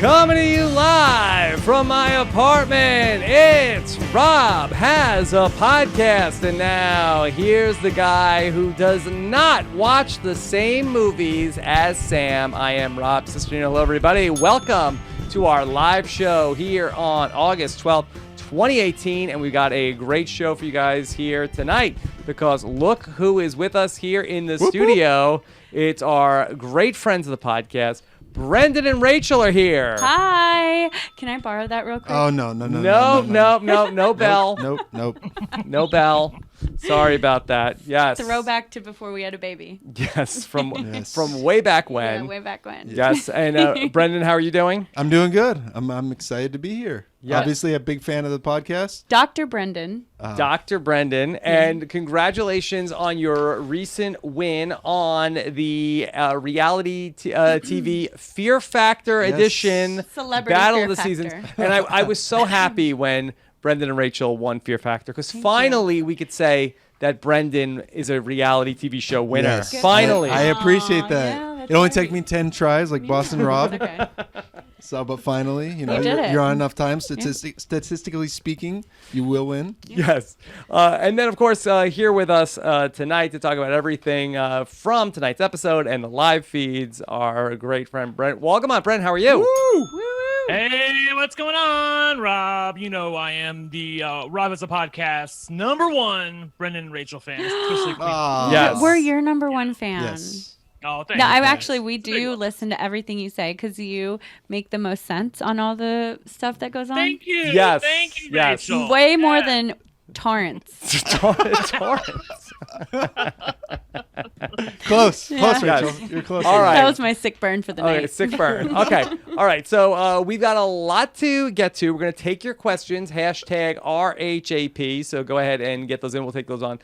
Coming to you live from my apartment, it's Rob Has a Podcast. And now here's the guy who does not watch the same movies as Sam. I am Rob Sisterino. Hello, everybody. Welcome to our live show here on August 12th, 2018. And we got a great show for you guys here tonight because look who is with us here in the studio. It's our great friends of the podcast. Brendon and Rachel are here. Hi. Can I borrow that real quick? Oh, no bell. Nope. No bell. Sorry about that. Yes. Throwback to before we had a baby. Yes, from way back when. Yeah, way back when. Yes, and Brendon, how are you doing? I'm doing good. I'm excited to be here. Yeah. Obviously, a big fan of the podcast. Dr. Brendon. Dr. Brendon, and congratulations on your recent win on the reality TV Fear Factor edition Celebrity Battle Fear of the Factor. Seasons. And I was so happy when Brendon and Rachel won Fear Factor because finally we could say that Brendon is a reality TV show winner. Yes. Finally. I appreciate that. Yeah, it only took me 10 tries like Boston Rob. Okay. So, but finally, you're on enough time. Statistically speaking, you will win. Yes. And then, of course, here with us tonight to talk about everything from tonight's episode and the live feeds, our great friend, Brent. Welcome on, Brent. How are you? Woo! Hey, what's going on, Rob? You know I am the Rob Has a Podcast's #1 Brendon and Rachel fan. Especially Yes. We're your #1 fan. Yes. Oh, thank No, you. we do listen to everything you say because you make the most sense on all the stuff that goes on. Thank you. Yes. Thank you, Yes. Rachel. Way more than Torrance. Torrance. Close, Yeah. Rachel. Yes. You're close. All right. That was my sick burn for the Okay, night. sick burn. Okay. All right. So we've got a lot to get to. We're going to take your questions, #RHAP. So go ahead and get those in. We'll take those on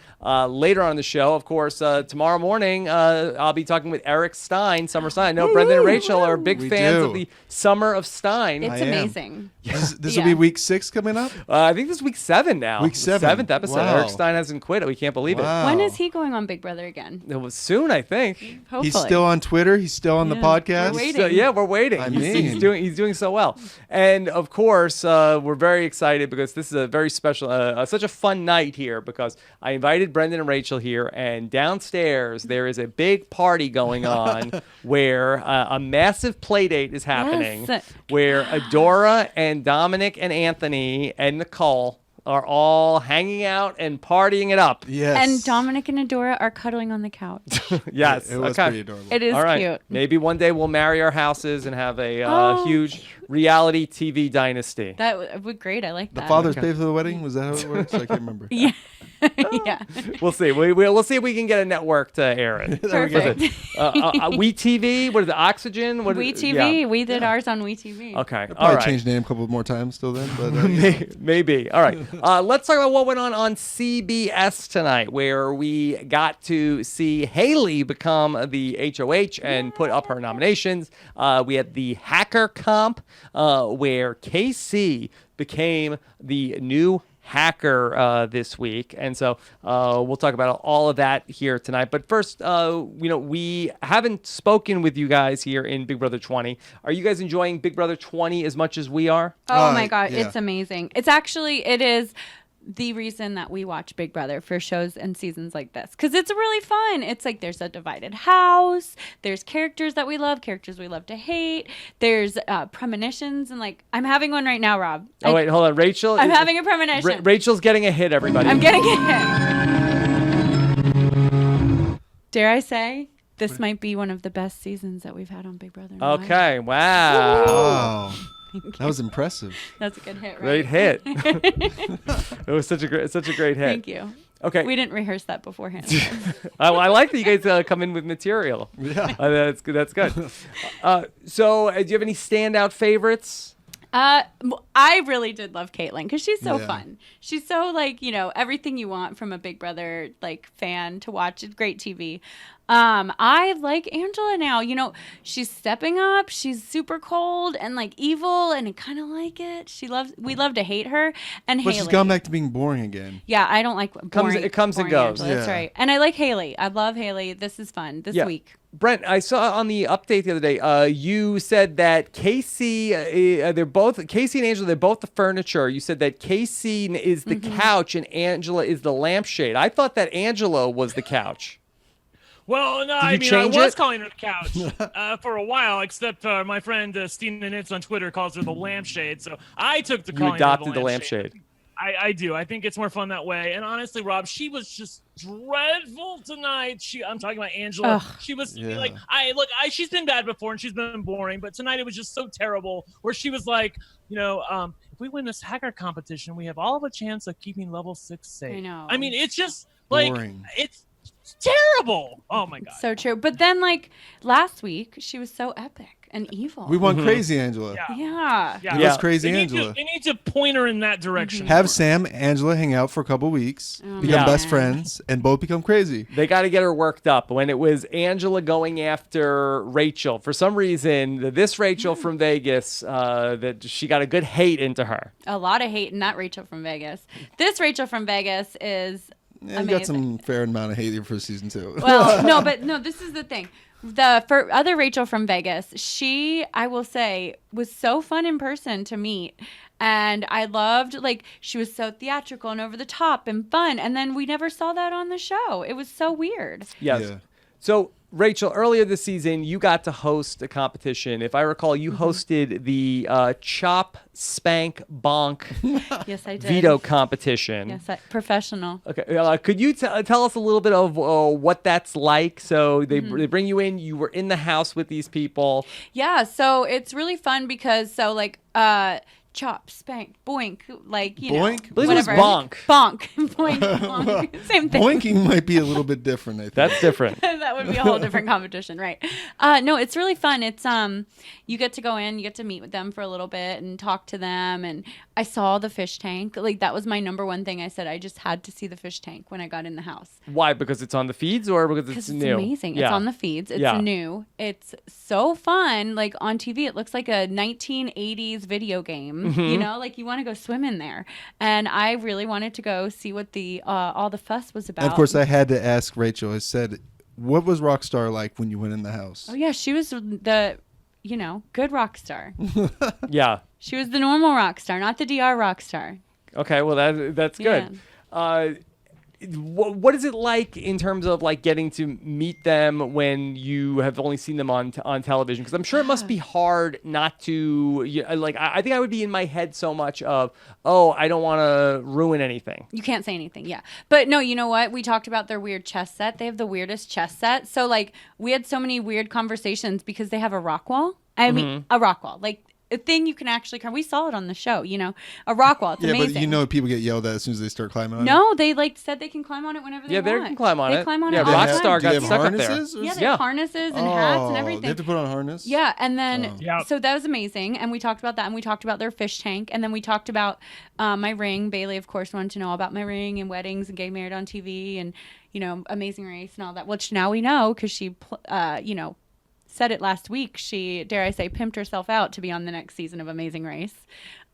later on in the show. Of course, tomorrow morning, I'll be talking with Eric Stein, Summer Stein. I know Brendon and Rachel are big We fans do. of the Summer of Stein. It's I am. amazing. This will be week 6 coming up. I think this is week 7 now. Week 7. 7th episode. Wow. Eric Stein hasn't quit. We can't believe Wow. When is he going on Big Brother again? it. It was soon, I think. Hopefully. He's still on Twitter. He's still on the Yeah. podcast. We're waiting. So, yeah, we're waiting. I He's mean. doing so well. And of course, we're very excited because this is a very special, such a fun night here because I invited Brendon and Rachel here, and downstairs there is a big party going on where a massive play date is happening, Yes. where Adora and Dominic and Anthony and Nicole are all hanging out and partying it up. Yes. And Dominic and Adora are cuddling on the couch. Yes. It was okay. pretty adorable. It is All right. cute. Maybe one day we'll marry our houses and have a Oh. huge reality TV dynasty. That would be great. I like The that. fathers pay for the wedding? Was that how it works? I can't remember. Yeah. Yeah. We'll see. We'll see if we can get a network to air it. Perfect. WeTV? What is it? Oxygen? What is it? WeTV. Yeah. We did ours on WeTV. Okay. I'll All probably right. change name a couple more times till then. But Maybe. All right. Let's talk about what went on CBS tonight, where we got to see Haleigh become the HOH and put up her nominations. We had the hacker comp, where Kaycee became the new hacker this week, and so we'll talk about all of that here tonight. But first, we haven't spoken with you guys here in Big Brother 20. Are you guys enjoying Big Brother 20 as much as we are? Oh my God. yeah. It's amazing. It is the reason that we watch Big Brother for shows and seasons like this, because it's really fun. It's like there's a divided house, there's characters that we love, characters we love to hate, there's premonitions, and like I'm having one right now, Rob. Oh, wait, hold on. Rachel? I'm having a premonition. Rachel's getting a hit, everybody. I'm getting it. Dare I say this might be one of the best seasons that we've had on Big Brother. Okay, wow. wow. That was impressive. That's a good hit, right? Great hit. It was such a great hit. Thank you. Okay. We didn't rehearse that beforehand. I like that you guys come in with material. Yeah. That's good. That's good. So, do you have any standout favorites? I really did love Kaitlyn because she's so Yeah. fun. She's so everything you want from a Big Brother fan to watch. It's great TV. I like Angela now. She's stepping up. She's super cold and like evil, and I kind of like it. We love to hate her. And But Haleigh. she's gone back to being boring again. Yeah, I don't like boring. It comes and boring goes. Angela. That's Yeah. right. And I like Haleigh. I love Haleigh. This is fun this week. Brent, I saw on the update the other day, you said that Kaycee, Kaycee and Angela, they're both the furniture. You said that Kaycee is the couch and Angela is the lampshade. I thought that Angela was the couch. Well, no, I was calling her the couch for a while, except my friend Stina Nitz on Twitter calls her the lampshade. So I took the calling You adopted the lampshade. I do. I think it's more fun that way. And honestly, Rob, she was just dreadful tonight. I'm talking about Angela. Ugh. She was Yeah. like, she's been bad before and she's been boring, but tonight it was just so terrible. Where she was like, if we win this hacker competition, we have all of a chance of keeping level 6 safe. I know. I mean, it's just like Boring. it's terrible. Oh my god. So true. But then like last week, she was so epic and evil. We want crazy Angela. Yeah. Give us crazy Angela. They need to point her in that direction. Have Sam, Angela hang out for a couple weeks, become Yeah. best friends, and both become crazy. They got to get her worked up. When it was Angela going after Rachel, for some reason, this Rachel from Vegas, that she got a good hate into her. A lot of hate in that Rachel from Vegas. This Rachel from Vegas is Yeah, you got amazing. some fair amount of hate here for season 2. Well, no, this is the thing. For other Rachel from Vegas, she, I will say, was so fun in person to meet. And I loved, like, she was so theatrical and over the top and fun. And then we never saw that on the show. It was so weird. Yes. Yeah. So, Rachel, earlier this season, you got to host a competition. If I recall, you hosted the Chop, Spank, Bonk Yes, I did. Veto competition. Yes, professional. Okay. Could you tell us a little bit of what that's like? So they bring you in. You were in the house with these people. Yeah, so it's really fun because, chop, spank, boink, like, Boink? I believe it was whatever. bonk. Bonk. Boink, bonk. Same thing. Boinking might be a little bit different, I think. That's different. That would be a whole different competition, right? No, it's really fun. It's you get to go in, you get to meet with them for a little bit and talk to them. And I saw the fish tank. Like, that was my number one thing. I said I just had to see the fish tank when I got in the house. Why? Because it's on the feeds or because it's It's new? amazing. Yeah. It's on the feeds. It's Yeah. new. It's so fun. Like, on TV, it looks like a 1980s video game. Like you want to go swim in there. And I really wanted to go see what the all the fuss was about. And of course, I had to ask Rachel. I said, what was Rockstar like when you went in the house? Oh yeah, she was the good rock star. Yeah. She was the normal rock star, not the DR rock star. Okay. Well, that's good. What is it like in terms of like getting to meet them when you have only seen them on television? Because I'm sure it must be hard not to I think I would be in my head so much of, I don't want to ruin anything. You can't say anything, yeah. But no, you know what? We talked about their weird chess set. They have the weirdest chess set. So like we had so many weird conversations because they have a rock wall. I mean, a rock wall. Like a thing you can actually climb. We saw it on the show, a rock wall. It's amazing. But people get yelled at as soon as they start climbing on it. No, they said they can climb on it whenever they want. Yeah, they can climb on it. They climb on Yeah, it all the Rockstar time. Do they got have stuck up there. harnesses? Yeah, they have harnesses and hats and everything. They have to put on a harness? Yeah, and then Yeah. so that was amazing, and we talked about that, and we talked about their fish tank, and then we talked about my ring. Bayleigh, of course, wanted to know about my ring and weddings and getting married on TV, and Amazing Race and all that, which now we know because she, said it last week. She, dare I say, pimped herself out to be on the next season of Amazing Race.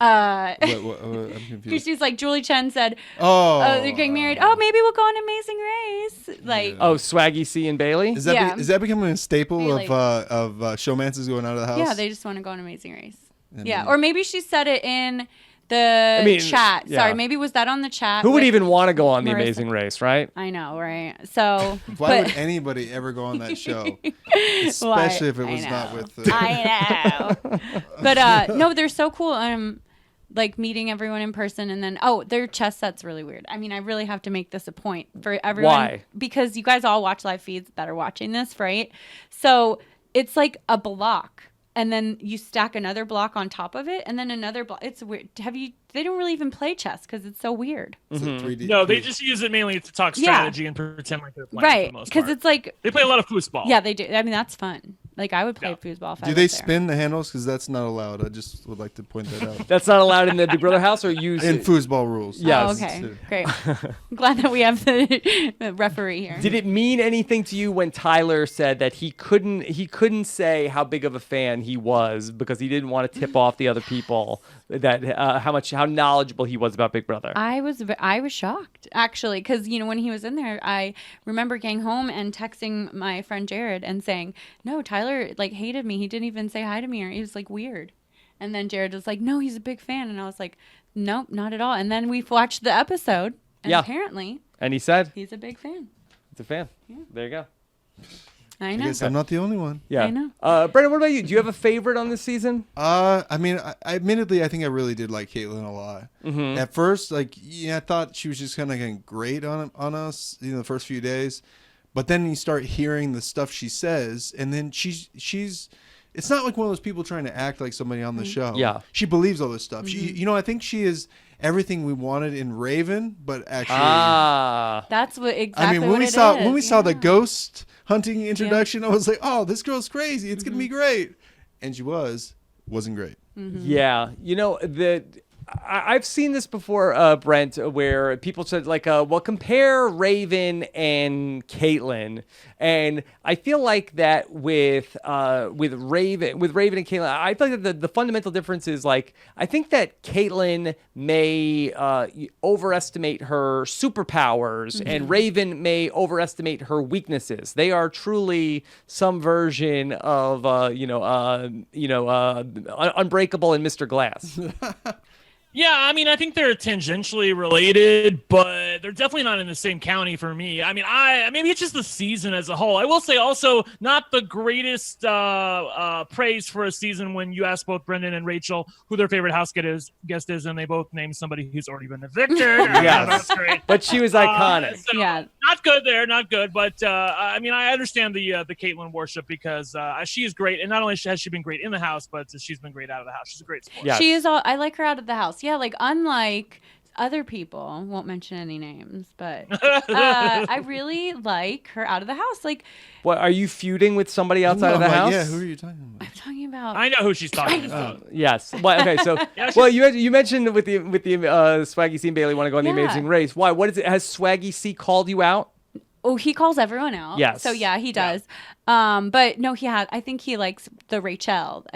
I'm Because confused. she's like, Julie Chen said, Oh, they're getting married. Oh, maybe we'll go on Amazing Race. Like, Oh, Swaggy C and Bayley? Is that Yeah. is that becoming a staple Bayley. of showmances going out of the house? yeah, they just want to go on Amazing Race. And Yeah, then- or maybe she said it in the chat. yeah. Sorry, maybe was that on the chat? Who would with even want to go on The Marissa? Amazing Race, right? I know, right? So, Why but- would anybody ever go on that show? Why? Especially if it I was not know. with. I know. But no, they're so cool. Like meeting everyone in person, and then their chess set's really weird. I mean, I really have to make this a point for everyone. Why? Because you guys all watch live feeds that are watching this, right? So it's like a block, and then you stack another block on top of it, and then another block. It's weird. They don't really even play chess because it's so weird. It's a 3D. No, they just use it mainly to talk strategy and pretend like they're playing. Right, because because it's like they play a lot of foosball. yeah, they do. I mean, that's fun. Like I would play foosball. If I Do they was there. spin the handles? Because that's not allowed. I just would like to point that out. That's not allowed in the Big Brother house, or use In foosball rules. Yes. Oh, okay, great. I'm glad that we have the referee here. Did it mean anything to you when Tyler said that he couldn't say how big of a fan he was because he didn't want to tip off the other people that how knowledgeable he was about Big Brother? I was shocked actually because when he was in there, I remember getting home and texting my friend Jared and saying, "No, Tyler like hated me. He didn't even say hi to me, or he was like weird." And then Jared was like, "No, he's a big fan," and I was like, "Nope, not at all." And then we watched the episode, and apparently, and he said he's a big fan. He's a fan. Yeah. There you go. I know. I guess I'm not the only one. Yeah. I know. Brendon, what about you? Do you have a favorite on this season? I mean, admittedly, I think I really did like Kaitlyn a lot. Mm-hmm. At first, I thought she was just kind of getting great on us, the first few days. But then you start hearing the stuff she says, and then she's. It's not like one of those people trying to act like somebody on the show. Yeah. She believes all this stuff. Mm-hmm. I think she is everything we wanted in Raven, but actually. That's what exactly. I mean, when we saw the ghost hunting introduction, I was like, "Oh, this girl's crazy. It's gonna be great," and she wasn't great. Mm-hmm. Yeah, I've seen this before, Brent, where people said compare Raven and Kaitlyn, and I feel like that with Raven and Kaitlyn, I feel like the fundamental difference is I think that Kaitlyn may overestimate her superpowers, and Raven may overestimate her weaknesses. They are truly some version of Unbreakable and Mr. Glass. Yeah, I mean, I think they're tangentially related, but they're definitely not in the same county for me. I mean, maybe it's just the season as a whole. I will say also not the greatest praise for a season when you ask both Brendon and Rachel who their favorite house guest is, and they both named somebody who's already been evicted. Yes. That's great. But she was iconic. So, Yeah. Not good there, not good. But I mean, I understand the Kaitlyn worship because she is great, and not only has she been great in the house, but she's been great out of the house. She's a great sport. Yes. She is I like her out of the house. Yeah, unlike other people, won't mention any names, but I really like her out of the house. What, are you feuding with somebody outside of the house? Yeah, who are you talking about? I'm talking about. I know who she's talking about. Yes. Well, okay. So, you mentioned with the Swaggy C and Bayleigh want to go on the Amazing Race. Why? What is it? Has Swaggy C called you out? Oh, he calls everyone out. Yes. So yeah, he does. But no, I think he likes the Rachel.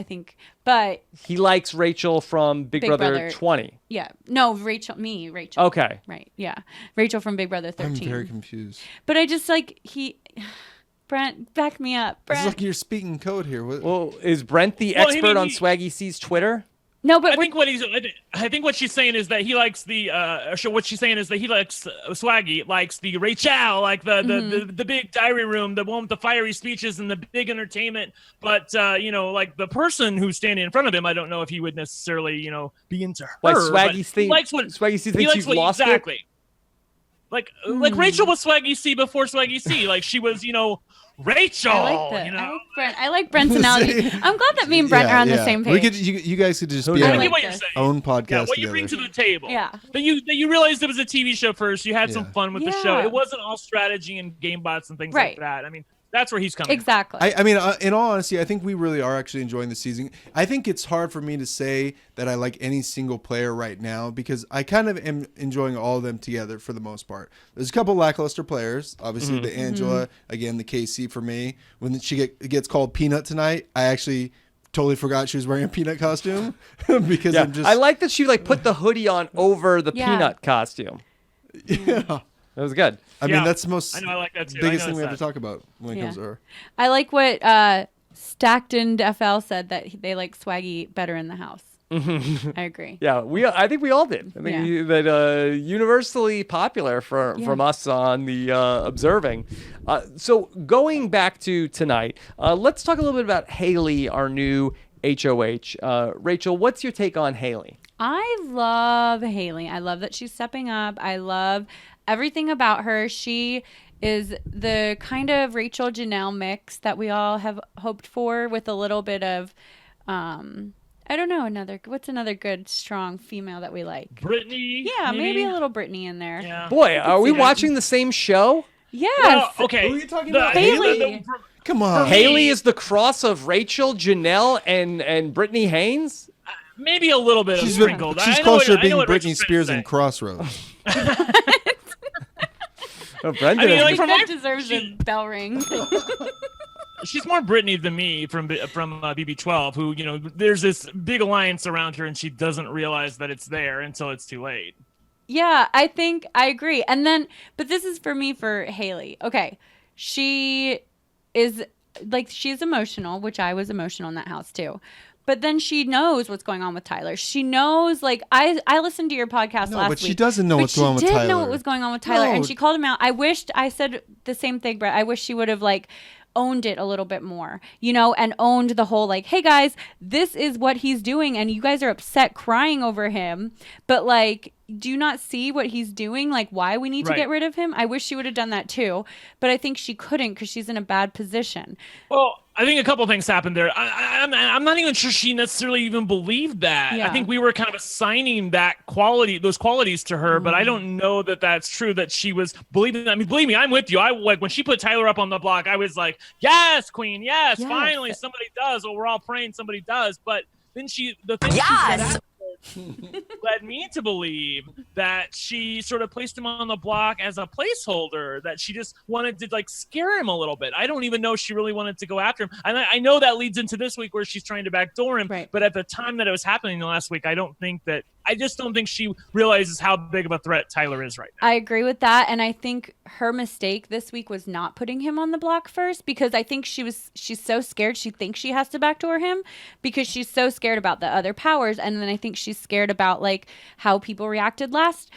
But he likes Rachel from Big Brother 20. Yeah. No, Rachel. Okay. Right. Yeah. Rachel from Big Brother 13. I'm very confused. But I just Brent, back me up. Brent. It's like you're speaking code here. Well, is Brent the expert on Swaggy C's Twitter? No, but I think what she's saying is that he likes what she's saying is that he likes Swaggy likes the Rachel, like the big diary room, the one with the fiery speeches and the big entertainment. But the person who's standing in front of him, I don't know if he would necessarily be into her. Like Swaggy C thinks she's lost exactly. it. Like Rachel was Swaggy C before Swaggy C. Like she was Rachel. I like Brent's analogy. I'm glad that me and Brent are on the same page. You guys could just I be like on what you're saying. own podcast what you bring to together. the table. Yeah. That you realized it was a TV show first. You had some fun with the show. Yeah. It wasn't all strategy and game bots and things like that. I mean, that's where he's coming Exactly. I mean, in all honesty, I think we really are actually enjoying the season. I think it's hard for me to say that I like any single player right now because I kind of am enjoying all of them together for the most part. There's a couple lackluster players. Obviously, the Angela, again, the Kaycee for me. When she gets called Peanut tonight, I actually totally forgot she was wearing a Peanut costume because I like that she put the hoodie on over the Peanut costume. Yeah. That was good. I mean, that's the most I like that too. biggest thing we have to talk about when it comes to her. I like what Stockton FL said that they like Swaggy better in the house. I agree. Yeah, I think we all did. I think that universally popular from us on the observing. So going back to tonight, let's talk a little bit about Haleigh, our new HOH. Rachel, what's your take on Haleigh? I love Haleigh. I love that she's stepping up. I love everything about her. She is the kind of Rachel Janelle mix that we all have hoped for with a little bit of, I don't know, what's another good, strong female that we like? Brittany. Yeah, maybe a little Brittany in there. Yeah. Boy, are we watching the same show? Yes. Well, okay. Who are you talking about? Haleigh. Come on. Haleigh is the cross of Rachel, Janelle, and Brittany Haynes? Maybe a little bit of sprinkled. She's closer to being Britney Spears and Crossroads. Oh, Brendon. I mean, like, That deserves a bell ring. She's more Britney than me from BB12, who, you know, there's this big alliance around her and she doesn't realize that it's there until it's too late. Yeah, I think I agree. And then, but this is for me for Haleigh. Okay. She is like, she's emotional, which I was emotional in that house too. But then she knows what's going on with Tyler. She knows, like, I listened to your podcast last week. But she doesn't know what's going on with Tyler. She did know what was going on with Tyler, and she called him out. I said the same thing, Brett. I wish she would have, like, owned it a little bit more, you know, and owned the whole, like, hey, guys, this is what he's doing, and you guys are upset crying over him. But, like, do you not see what he's doing? Like, why we need to get rid of him? I wish she would have done that, too. But I think she couldn't because she's in a bad position. Well, I think a couple of things happened there. I'm not even sure she necessarily even believed that. Yeah. I think we were kind of assigning those qualities to her, but I don't know that that's true, that she was believing. I mean, believe me, I'm with you. I, like, when she put Tyler up on the block, I was like, yes, queen, yes. Finally somebody does. Well, we're all praying somebody does. But then she said afterwards led me to believe that she sort of placed him on the block as a placeholder, that she just wanted to, like, scare him a little bit. I don't even know if she really wanted to go after him. And I know that leads into this week where she's trying to backdoor him. Right. But at the time that it was happening the last week, I just don't think she realizes how big of a threat Tyler is right now. I agree with that. And I think her mistake this week was not putting him on the block first, because I think she's so scared. She thinks she has to backdoor him because she's so scared about the other powers. And then I think she's scared about, like, how people reacted the last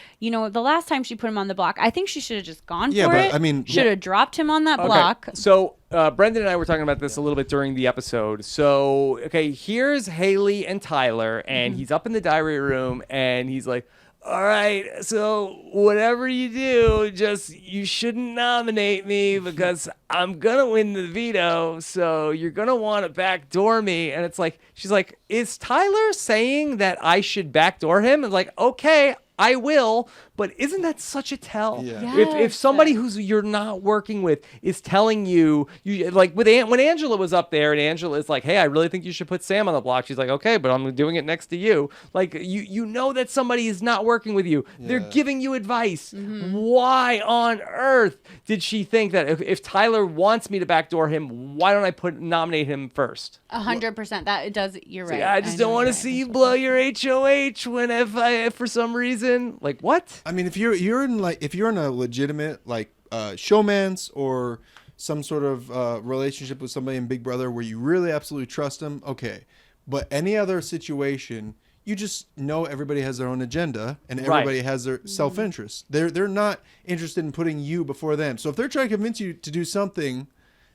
time she put him on the block. I think she should have just gone for it. I mean, should have dropped him on that block. So Brendon and I were talking about this a little bit during the episode. So, okay, here's Haleigh and Tyler, and he's up in the diary room, and he's like, all right, so whatever you do, you shouldn't nominate me because I'm going to win the veto, so you're going to want to backdoor me. And it's like, she's like, is Tyler saying that I should backdoor him? And like, okay, I will, but isn't that such a tell? Yeah. If somebody who's you're not working with is telling you like when Angela was up there and Angela is like, hey, I really think you should put Sam on the block. She's like, okay, but I'm doing it next to you. Like you know that somebody is not working with you. Yeah. They're giving you advice. Why on earth did she think that if Tyler wants me to backdoor him, why don't I nominate him first? 100%. That it does. You're right. I just don't want to see you blow your HOH if for some reason. Like what? I mean, if you're in a legitimate showmance or some sort of relationship with somebody in Big Brother where you really absolutely trust them, okay. But any other situation, you just know everybody has their own agenda and everybody has their self-interest. They're not interested in putting you before them. So if they're trying to convince you to do something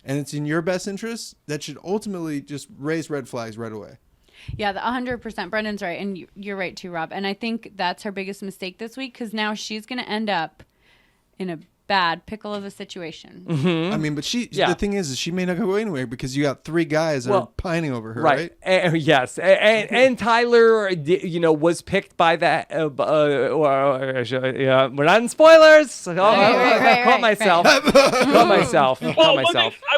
and it's in your best interest, that should ultimately just raise red flags right away. Yeah, 100%. Brendon's right. And you're right too, Rob. And I think that's her biggest mistake this week, because now she's going to end up in a bad pickle of a situation. I mean, but the thing is she may not go anywhere because you got three guys that are pining over her, right? Yes, and Tyler, was picked by that. We're not in spoilers. Caught myself. I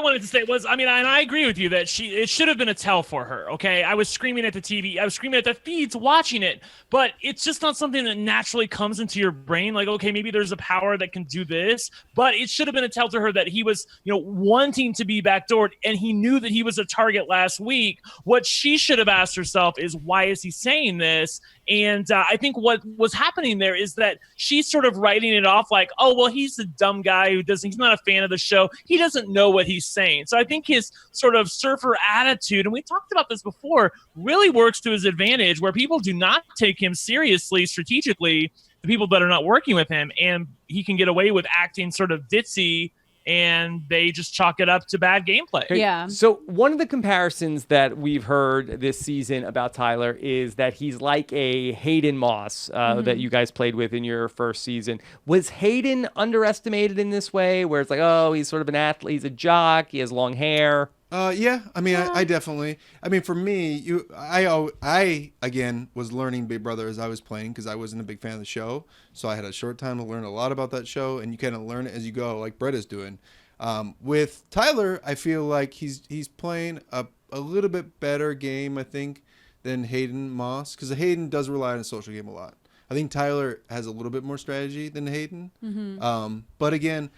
wanted to say was, and I agree with you that it should have been a tell for her. Okay, I was screaming at the TV. I was screaming at the feeds watching it, but it's just not something that naturally comes into your brain. Like, okay, maybe there's a power that can do this. But it should have been a tell to her that he was, wanting to be backdoored, and he knew that he was a target last week. What she should have asked herself is, why is he saying this? And I think what was happening there is that she's sort of writing it off like, oh, well, he's a dumb guy he's not a fan of the show. He doesn't know what he's saying. So I think his sort of surfer attitude, and we talked about this before, really works to his advantage, where people do not take him seriously strategically, the people that are not working with him, and he can get away with acting sort of ditzy, and they just chalk it up to bad gameplay. Yeah. So one of the comparisons that we've heard this season about Tyler is that he's like a Hayden Moss that you guys played with in your first season. Was Hayden underestimated in this way, where it's like, oh, he's sort of an athlete, he's a jock, he has long hair? Yeah. I definitely. For me, I again was learning Big Brother as I was playing because I wasn't a big fan of the show. So I had a short time to learn a lot about that show, and you kind of learn it as you go, like Brett is doing. With Tyler, I feel like he's playing a little bit better game, I think, than Hayden Moss, because Hayden does rely on a social game a lot. I think Tyler has a little bit more strategy than Hayden. But again,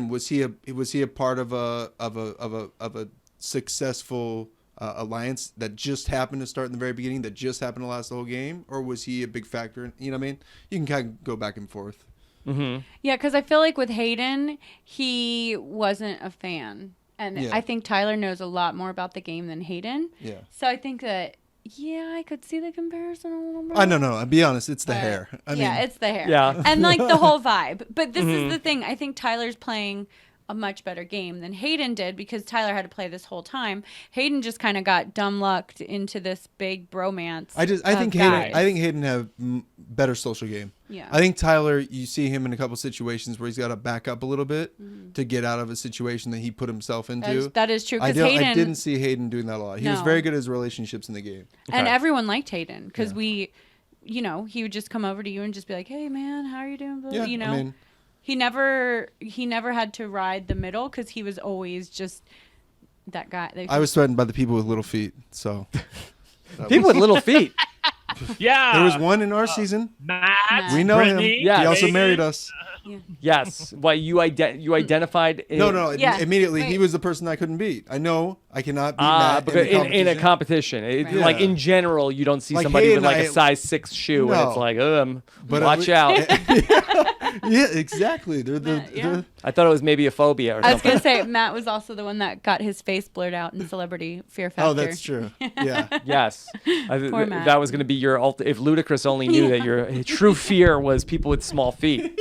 was he a part of a successful alliance that just happened to start in the very beginning, that just happened to last the whole game, or was he a big factor? You know what I mean? You can kind of go back and forth. Yeah, because I feel like with Hayden, he wasn't a fan, and I think Tyler knows a lot more about the game than Hayden. Yeah. So I think that. Yeah, I could see the comparison a little bit. No. I'll be honest. It's the hair. I mean, it's the hair. Yeah. And like the whole vibe. But this is the thing. I think Tyler's playing a much better game than Hayden did because Tyler had to play this whole time. Hayden just kind of got dumb lucked into this big bromance. I think Hayden have better social game. Yeah. I think Tyler, you see him in a couple situations where he's got to back up a little bit to get out of a situation that he put himself into. That is true. I didn't see Hayden doing that a lot. He was very good at his relationships in the game. And everyone liked Hayden because he would just come over to you and just be like, "Hey man, how are you doing?" Yeah, you know. I mean, he never had to ride the middle because he was always just that guy. I was threatened by the people with little feet, so People with little feet. Yeah. There was one in our season. Matt. We know Brittany, him. Yeah. He also Dayton. married us. Yes. Why you identified? No. Yeah. Immediately, he Wait. was the person I couldn't beat. I know I cannot beat Matt because in a competition. competition, Right. like in general, you don't see Like somebody Hay with and like I- a size 6 shoe, and it's No. like, But watch out. Yeah, exactly. They're I thought it was maybe a phobia or I was something. gonna say Matt was also the one that got his face blurred out in Celebrity Fear Factor. Oh, that's true. Yeah. Yes, Poor Matt. that was going to be your if Ludacris only knew that your true fear was people with small feet.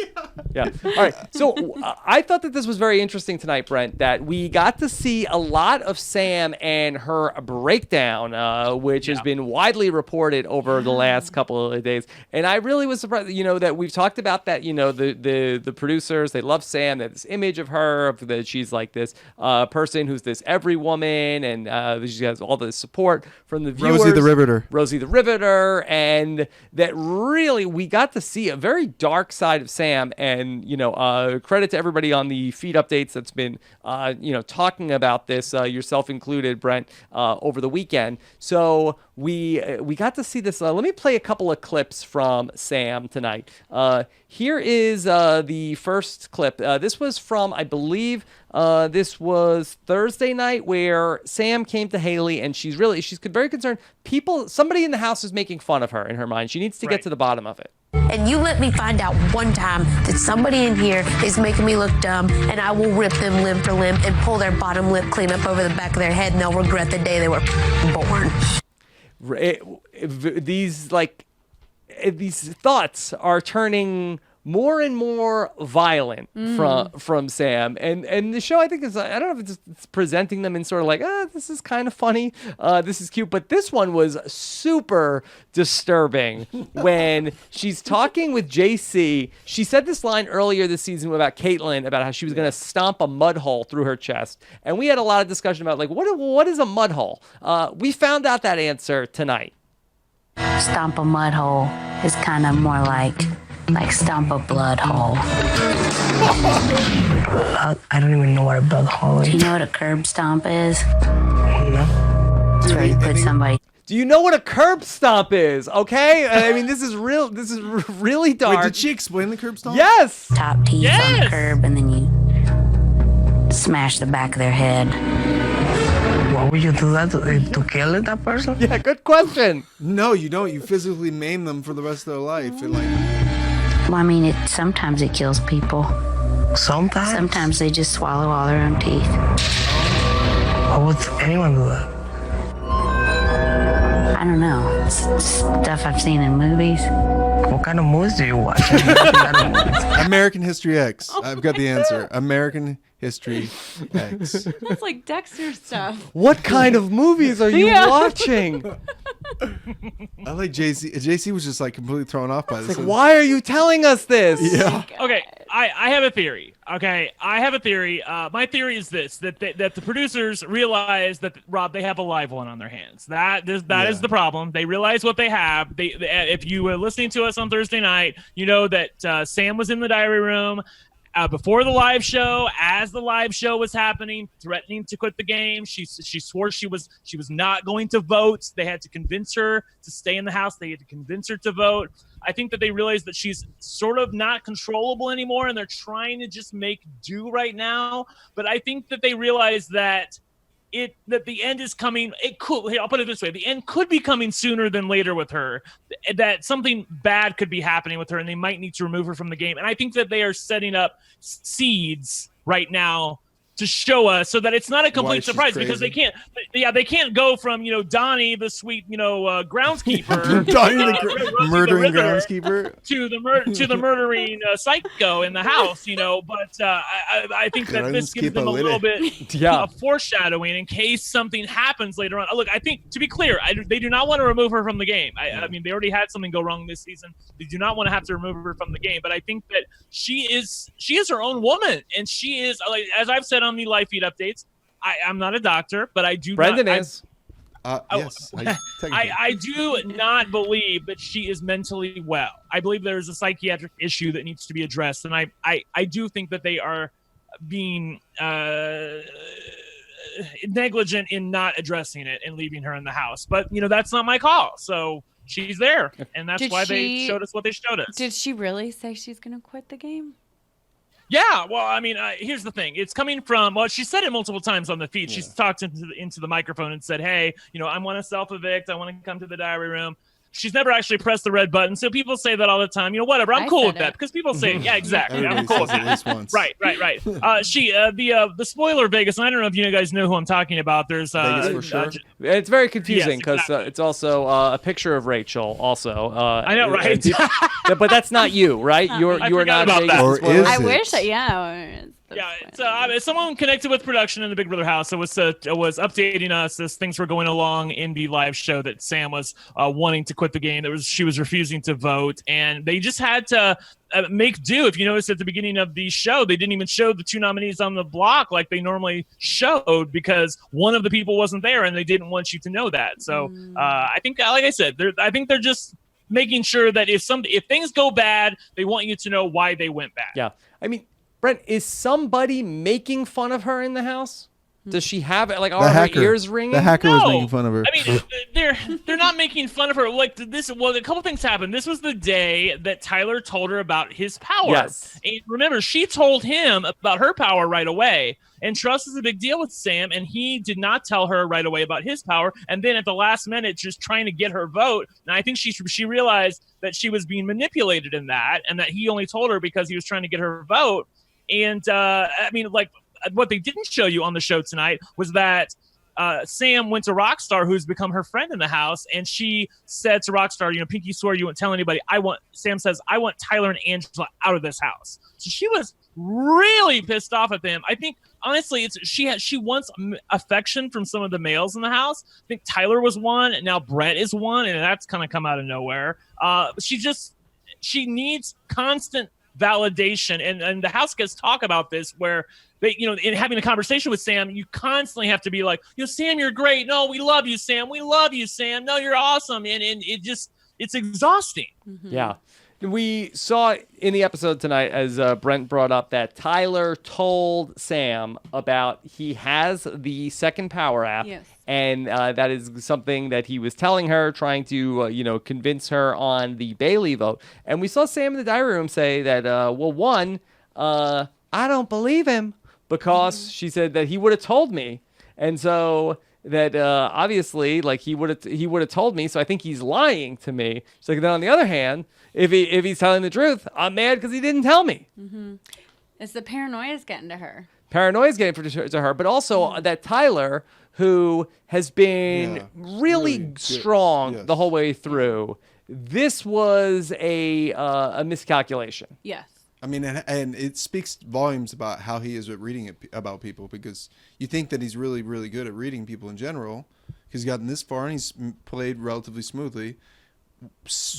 Yeah. All right. So I thought that this was very interesting tonight, Brent, that we got to see a lot of Sam and her breakdown, which has been widely reported over the last couple of days. And I really was surprised, that we've talked about that, the producers, they love Sam, they have this image of her, that she's like this person who's this every woman, and she has all the support from the viewers. Rosie the Riveter. Rosie the Riveter, and that really we got to see a very dark side of Sam, and credit to everybody on the feed updates that's been talking about this, yourself included, Brent, over the weekend. So we got to see this. Let me play a couple of clips from Sam tonight. Here is the first clip. This was from, I believe, this was Thursday night, where Sam came to Haleigh, and she's very concerned. Somebody in the house is making fun of her in her mind. She needs to get to the bottom of it. And you let me find out one time that somebody in here is making me look dumb, and I will rip them limb for limb and pull their bottom lip clean up over the back of their head, and they'll regret the day they were born. These thoughts are turning more and more violent from Sam, and the show, I think, is, I don't know if it's presenting them in sort of like, this is kind of funny, this is cute, but this one was super disturbing. When she's talking with JC, she said this line earlier this season about Kaitlyn, about how she was going to stomp a mud hole through her chest, and we had a lot of discussion about like what is a mud hole. We found out that answer tonight. Stomp a mud hole is kind of more like stomp a blood hole. I don't even know what a blood hole is. Do you know what a curb stomp is? No. It's where you put somebody. Do you know what a curb stomp is? Okay, I mean, this is real. This is really dark. Wait, did she explain the curb stomp? Yes. Top teeth on the curb, and then you smash the back of their head. Why would you do that to kill that person? Yeah, good question. No, you don't. You physically maim them for the rest of their life. And Well, I mean, sometimes it kills people. Sometimes? Sometimes they just swallow all their own teeth. Why would anyone do that? I don't know. It's stuff I've seen in movies. What kind of movies do you watch? American History X. I've got the answer. American History X. It's like Dexter stuff. What kind of movies are you watching? I like JC. JC was just like completely thrown off by this. Like, why are you telling us this? Yeah. Okay, I have a theory. Okay, I have a theory. My theory is this: that the producers realize that, Rob, they have a live one on their hands. That is the problem. They realize what they have. If you were listening to us on Thursday night, you know that Sam was in the diary room before the live show, as the live show was happening, threatening to quit the game. She swore she was not going to vote. They had to convince her to stay in the house. They had to convince her to vote. I think that they realized that she's sort of not controllable anymore, and they're trying to just make do right now. But I think that they realize that the end is coming. I'll put it this way: the end could be coming sooner than later with her. That something bad could be happening with her, and they might need to remove her from the game. And I think that they are setting up seeds right now to show us, so that it's not a complete surprise, because they can't go from Donnie the sweet groundskeeper Donnie the murdering groundskeeper to the murdering psycho in the house, but I think that this gives them a little bit of foreshadowing in case something happens later on. Look, I think, to be clear, they do not want to remove her from the game. I mean, they already had something go wrong this season. They do not want to have to remove her from the game, but I think that she is her own woman, and she is, like, as I've said on the live feed updates, I'm not a doctor, but I do. Brendon is. Yes. I do not believe that she is mentally well. I believe there is a psychiatric issue that needs to be addressed, and I do think that they are being negligent in not addressing it and leaving her in the house. But that's not my call. So she's there, and that's why they showed us what they showed us. Did she really say she's going to quit the game? Yeah, well, I mean, here's the thing. It's coming from, she said it multiple times on the feed. She's talked into the microphone and said, hey, I want to self-evict. I want to come to the diary room. She's never actually pressed the red button. So people say that all the time. Whatever. I'm cool with that, because people say, yeah, exactly. I'm cool with that. At least once. Right. The spoiler Vegas, and I don't know if you guys know who I'm talking about. There's Vegas for sure. It's very confusing because exactly. it's also a picture of Rachel. Also, I know, right? But that's not you, right? You're not about Vegas. that. Or is I it? wish, yeah. It's someone connected with production in the Big Brother house. It was updating us as things were going along in the live show that Sam was wanting to quit the game. She was refusing to vote, and they just had to make do. If you notice at the beginning of the show, they didn't even show the two nominees on the block like they normally showed, because one of the people wasn't there, and they didn't want you to know that. So I think, like I said, I think they're just making sure that if things go bad, they want you to know why they went bad. Yeah, I mean, Brent, is somebody making fun of her in the house? Does she have it? Like, are her ears ringing? The hacker was making fun of her. I mean, they're not making fun of her. Like this. Well, a couple things happened. This was the day that Tyler told her about his power. Yes. And remember, she told him about her power right away. And trust is a big deal with Sam, and he did not tell her right away about his power. And then at the last minute, just trying to get her vote. And I think she realized that she was being manipulated in that, and that he only told her because he was trying to get her vote. And I mean, like, what they didn't show you on the show tonight was that Sam went to Rockstar, who's become her friend in the house, and she said to Rockstar, Pinky swore you wouldn't tell anybody. Sam says, I want Tyler and Angela out of this house. So she was really pissed off at them. I think, honestly, she wants affection from some of the males in the house. I think Tyler was one, and now Brett is one, and that's kind of come out of nowhere. She needs constant validation, and the Houseguests talk about this, where they, in having a conversation with Sam, you constantly have to be like, Sam, you're great. No, we love you, Sam. We love you, Sam. No, you're awesome. And it's exhausting. Mm-hmm. Yeah. We saw in the episode tonight, as Brent brought up, that Tyler told Sam about he has the second power app. Yes. And that is something that he was telling her, trying to, convince her on the Bayleigh vote. And we saw Sam in the diary room say that, I don't believe him, because she said that he would have told me. And so that obviously, like, he would have told me. So I think he's lying to me. So then on the other hand, if he's telling the truth, I'm mad because he didn't tell me. Mm-hmm. It's the paranoia's getting to her. Paranoia's getting to her, but also that Tyler, who has been really strong the whole way through, this was a miscalculation. Yes. I mean, and it speaks volumes about how he is at reading about people, because you think that he's really, really good at reading people in general, because he's gotten this far and he's played relatively smoothly.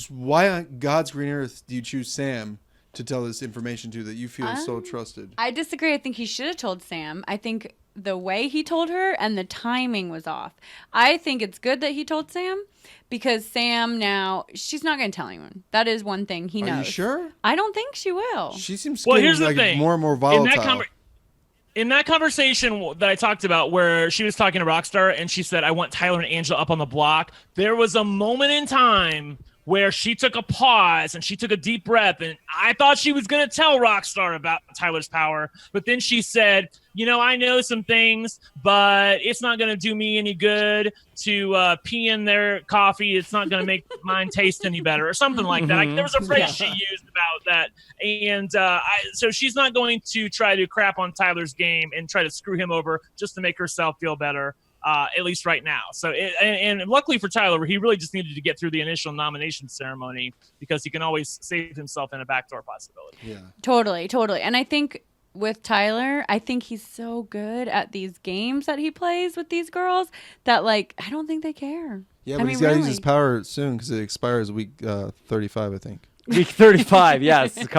Why on God's green earth do you choose Sam to tell this information to that you feel so trusted? I disagree. I think he should have told Sam. I think the way he told her and the timing was off. I think it's good that he told Sam because Sam now, she's not going to tell anyone. That is one thing he knows. Are you sure? I don't think she will. She seems Well, getting here's the like thing. more and more volatile. In that conversation that I talked about where she was talking to Rockstar and she said, I want Tyler and Angela up on the block, there was a moment in time where she took a pause and she took a deep breath, and I thought she was going to tell Rockstar about Tyler's power, but then she said, I know some things, but it's not going to do me any good to pee in their coffee. It's not going to make mine taste any better, or something like that. There was a phrase she used about that, and so she's not going to try to crap on Tyler's game and try to screw him over just to make herself feel better. At least right now. So, and luckily for Tyler, he really just needed to get through the initial nomination ceremony because he can always save himself in a backdoor possibility. Yeah. Totally. And I think with Tyler, I think he's so good at these games that he plays with these girls that, like, I don't think they care. Yeah, but he's got to use his power soon because it expires week 35, I think. Week 35, yes. It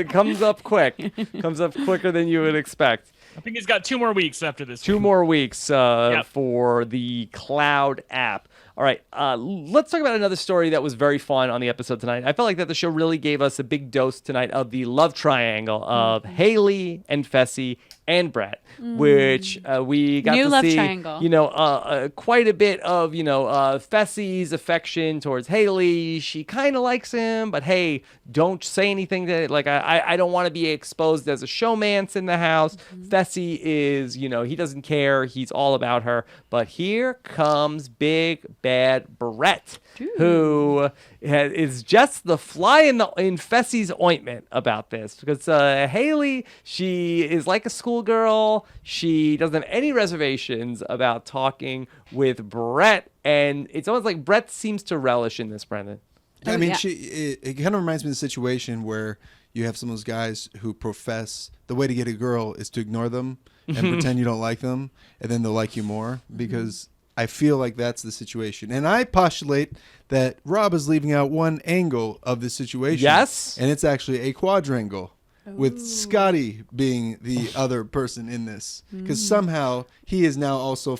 comes up quick. Comes up quicker than you would expect. I think he's got 2 more weeks after this. 2 more weeks for the Cloud app. All right, let's talk about another story that was very fun on the episode tonight. I felt like that the show really gave us a big dose tonight of the love triangle of Haleigh and Fessy and Brett, which we got New to love see, triangle. quite a bit of, Fessy's affection towards Haleigh. She kind of likes him, but hey, don't say anything that, like, I don't want to be exposed as a showmance in the house. Fessy is, he doesn't care. He's all about her. But here comes big bad Brett, who is just the fly in Fessy's ointment about this, because Haleigh, she is like a schoolgirl. She doesn't have any reservations about talking with Brett, and it's almost like Brett seems to relish in this, Brendon. I mean, it kind of reminds me of the situation where you have some of those guys who profess the way to get a girl is to ignore them and pretend you don't like them, and then they'll like you more, because I feel like that's the situation. And I postulate that Rob is leaving out one angle of the situation. Yes. And it's actually a quadrangle, with Scottie being the other person in this. Because somehow he has now also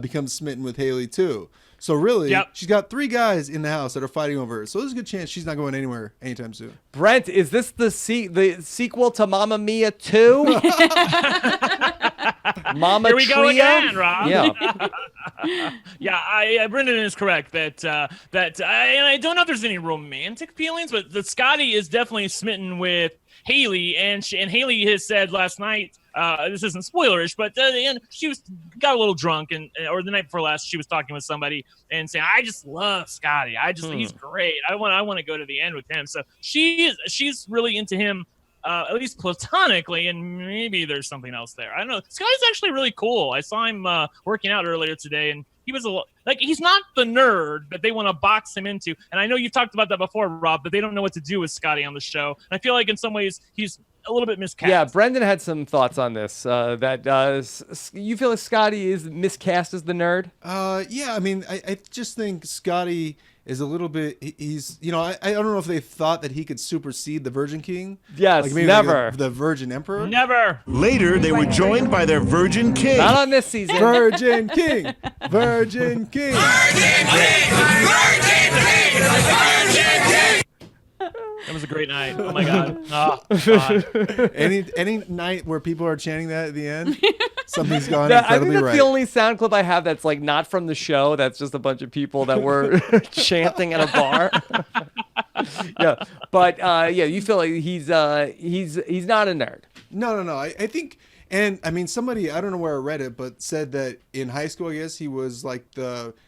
become smitten with Haleigh too. So really, she's got 3 guys in the house that are fighting over her. So there's a good chance she's not going anywhere anytime soon. Brent, is this the sequel to Mamma Mia 2? Mama Here we go Tria? again, Rob. Yeah. Brendon is correct that and I don't know if there's any romantic feelings, but the Scottie is definitely smitten with Haleigh, and Haleigh has said last night. This isn't spoilerish, but she got a little drunk, or the night before last, she was talking with somebody and saying, "I just love Scottie. He's great. I want to go to the end with him." So she's really into him, at least platonically, and maybe there's something else there. I don't know. Scottie's actually really cool. I saw him working out earlier today, and he was he's not the nerd that they want to box him into. And I know you've talked about that before, Rob, but they don't know what to do with Scottie on the show. And I feel like in some ways he's a little bit miscast. Yeah, Brendon had some thoughts on this. That you feel like Scottie is miscast as the nerd? Yeah, I mean, I just think Scottie is a little bit. He's, I don't know if they thought that he could supersede the Virgin King. Yes, maybe never. the Virgin Emperor. Never. Later, they were joined by their Virgin King. Not on this season. Virgin King. Virgin King. Virgin King. Virgin King. Virgin King. That was a great night. Oh my god. Oh, God. Any night where people are chanting that at the end, something's gone I think incredibly that's right. the only sound clip I have that's like not from the show. That's just a bunch of people that were chanting at a bar. Yeah, but you feel like he's not a nerd. No. I think, and I mean, somebody, I don't know where I read it, but said that in high school, I guess he was like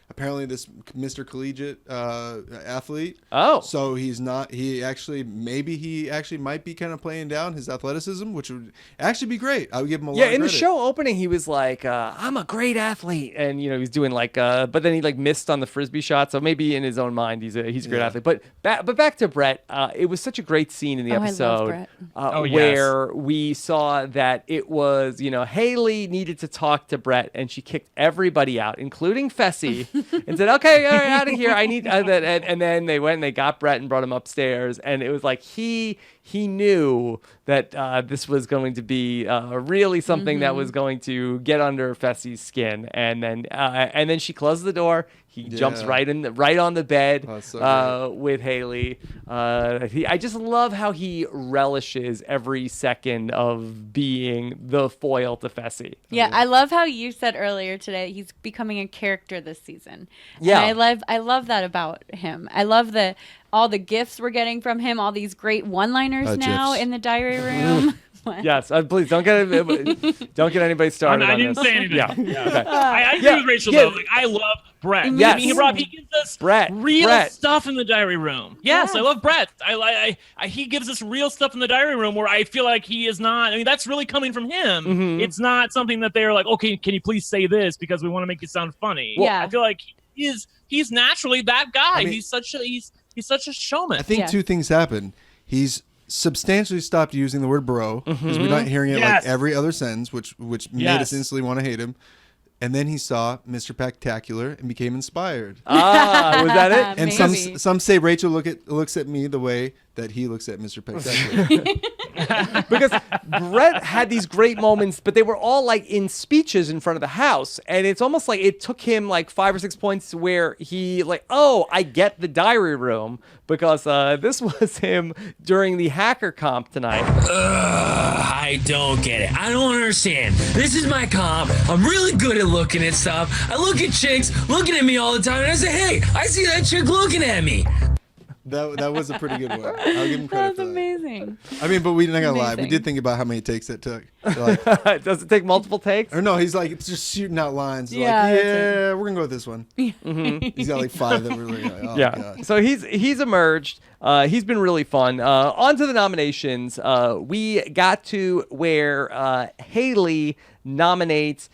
apparently this Mr. Collegiate athlete. Oh. So he's not, he actually might be kind of playing down his athleticism, which would actually be great. I would give him a lot of in the credit. show opening, he was like, I'm a great athlete. And, he's doing like, but then he like missed on the Frisbee shot. So maybe in his own mind, he's a great athlete. But back to Brett, it was such a great scene in the episode where we saw that it was, Haleigh needed to talk to Brett and she kicked everybody out, including Fessy. and said, "Okay, all right, out of here. I need." And then they went and they got Brett and brought him upstairs, and it was like he knew that this was going to be really something that was going to get under Fessy's skin, and then she closed the door. He jumps right on the bed with Haleigh. I just love how he relishes every second of being the foil to Fessy. Yeah, I love how you said earlier today he's becoming a character this season. Yeah, and I love that about him. I love all the gifts we're getting from him, all these great one-liners now in the diary room. Yes, please don't get anybody started. I didn't say anything. Yeah, okay. I agree with Rachel though. Like, I love Brett. Yes. I mean, he gives us real stuff in the diary room. Yes, I love Brett. He gives us real stuff in the diary room where I feel like he is not. I mean, that's really coming from him. Mm-hmm. It's not something that they're like, okay, can you please say this because we want to make you sound funny. Well, yeah, I feel like he's naturally that guy. I mean, he's such a showman. I think two things happen. He's substantially stopped using the word bro because we're not hearing it like every other sentence, which made us instantly want to hate him. And then he saw Mr. Spectacular and became inspired. Was that it? And some say Rachel looks at me the way that he looks at Mr. Spectacular. Because Brett had these great moments, but they were all like in speeches in front of the house. And it's almost like it took him like 5 or 6 points where he like, oh, I get the diary room, because this was him during the hacker comp tonight. I don't get it. I don't understand. This is my comp. I'm really good at looking at stuff. I look at chicks looking at me all the time, and I say, hey, I see that chick looking at me. That was a pretty good one. I'll give him credit for that. That's amazing. I mean, but we're not gonna lie. We did think about how many takes it took. Like, does it take multiple takes? Or no, he's like it's just shooting out lines. We're gonna go with this one. He's got like 5 that were really like, oh God. So he's emerged. He's been really fun. On to the nominations. We got to where Haleigh nominates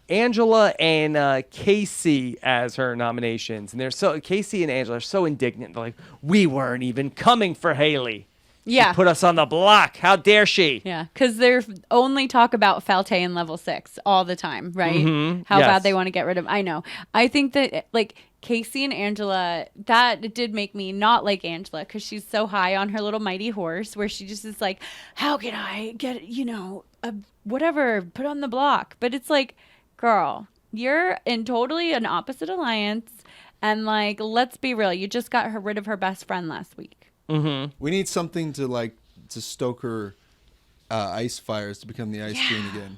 Angela and Kaycee as her nominations, and Kaycee and Angela are so indignant. They're like, "We weren't even coming for Haleigh. Yeah, she put us on the block. How dare she?" Yeah, because they're only talk about Falte in level 6 all the time, right? How bad they want to get rid of. I know. I think that like Kaycee and Angela, that did make me not like Angela because she's so high on her little mighty horse, where she just is like, "How can I get whatever put on the block?" But it's like, girl, you're in totally an opposite alliance, and like, let's be real, you just got rid of her best friend last week. We need something to stoke her ice fires to become the ice queen again,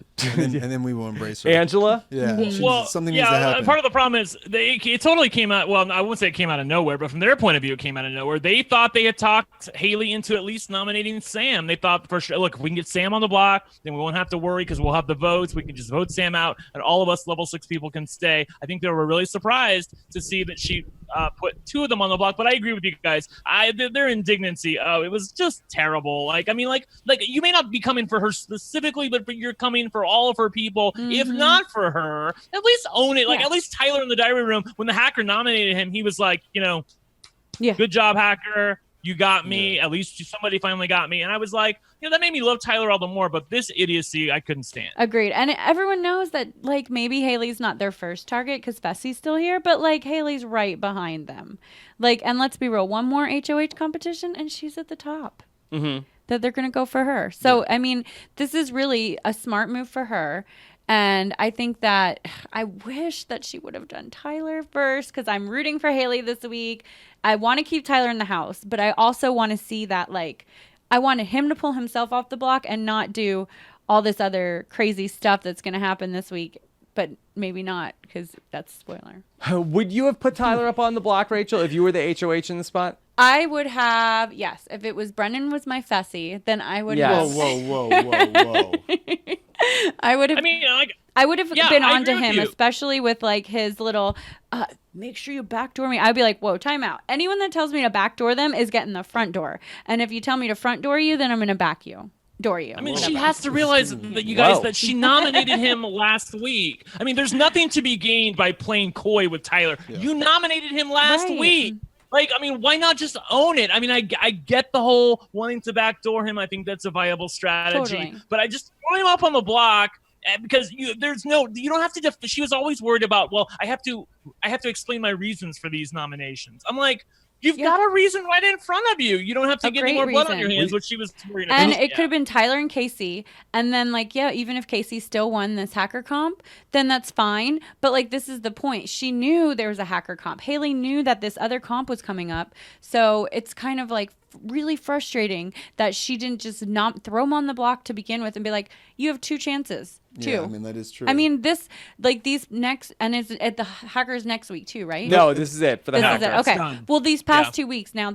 and then we will embrace her. Angela? Yeah. Something needs to happen. Part of the problem is it totally came out. Well, I wouldn't say it came out of nowhere, but from their point of view, it came out of nowhere. They thought they had talked Haleigh into at least nominating Sam. They thought for sure, look, if we can get Sam on the block, then we won't have to worry because we'll have the votes. We can just vote Sam out, and all of us level 6 people can stay. I think they were really surprised to see that she put 2 of them on the block. But I agree with you guys. Their indignancy, it was just terrible. Like, I mean, like you may not be coming for her specifically, but you're coming for all of her people. If not for her, at least own it. Like, at least Tyler in the diary room, when the hacker nominated him, he was like, good job, hacker. You got me. At least somebody finally got me. And I was like, that made me love Tyler all the more. But this idiocy, I couldn't stand. Agreed. And everyone knows that, like, maybe Haleigh's not their first target because Fessy's still here, but like Haleigh's right behind them. Like, and let's be real, one more HOH competition and she's at the top. That they're going to go for her. So, I mean, this is really a smart move for her. And I think that I wish that she would have done Tyler first because I'm rooting for Haleigh this week. I want to keep Tyler in the house, but I also want to see that, like, I wanted him to pull himself off the block and not do all this other crazy stuff that's going to happen this week. But maybe not because that's spoiler. Would you have put Tyler up on the block, Rachel, if you were the HOH in the spot? I would have, yes. If it was Brendon was my Fessy, then I would have. Whoa. I would have. I mean, I would have been on to him, especially with like his little, make sure you backdoor me. I'd be like, whoa, time out. Anyone that tells me to backdoor them is getting the front door. And if you tell me to front door you, then I'm going to back you. I mean, she has to realize that you guys that she nominated him last week. I mean, there's nothing to be gained by playing coy with Tyler. Yeah. You nominated him last week. Like, I mean, why not just own it? I mean, I get the whole wanting to backdoor him. I think that's a viable strategy. But I just throw him up on the block because you don't have to. She was always worried about. Well, I have to explain my reasons for these nominations. I'm like, you've got a reason right in front of you. You don't have to get any more blood on your hands, which she was worried about. And it could have been Tyler and Kaycee. And then, even if Kaycee still won this hacker comp, then that's fine. But, this is the point. She knew there was a hacker comp. Haleigh knew that this other comp was coming up. So it's kind of, really frustrating that she didn't just not throw him on the block to begin with and be like, you have 2 chances. Yeah, I mean, that is true. I mean, this, these next, and it's at the hackers next week too, right? No, this is it for the hackers. Okay. Well, these past 2 weeks now,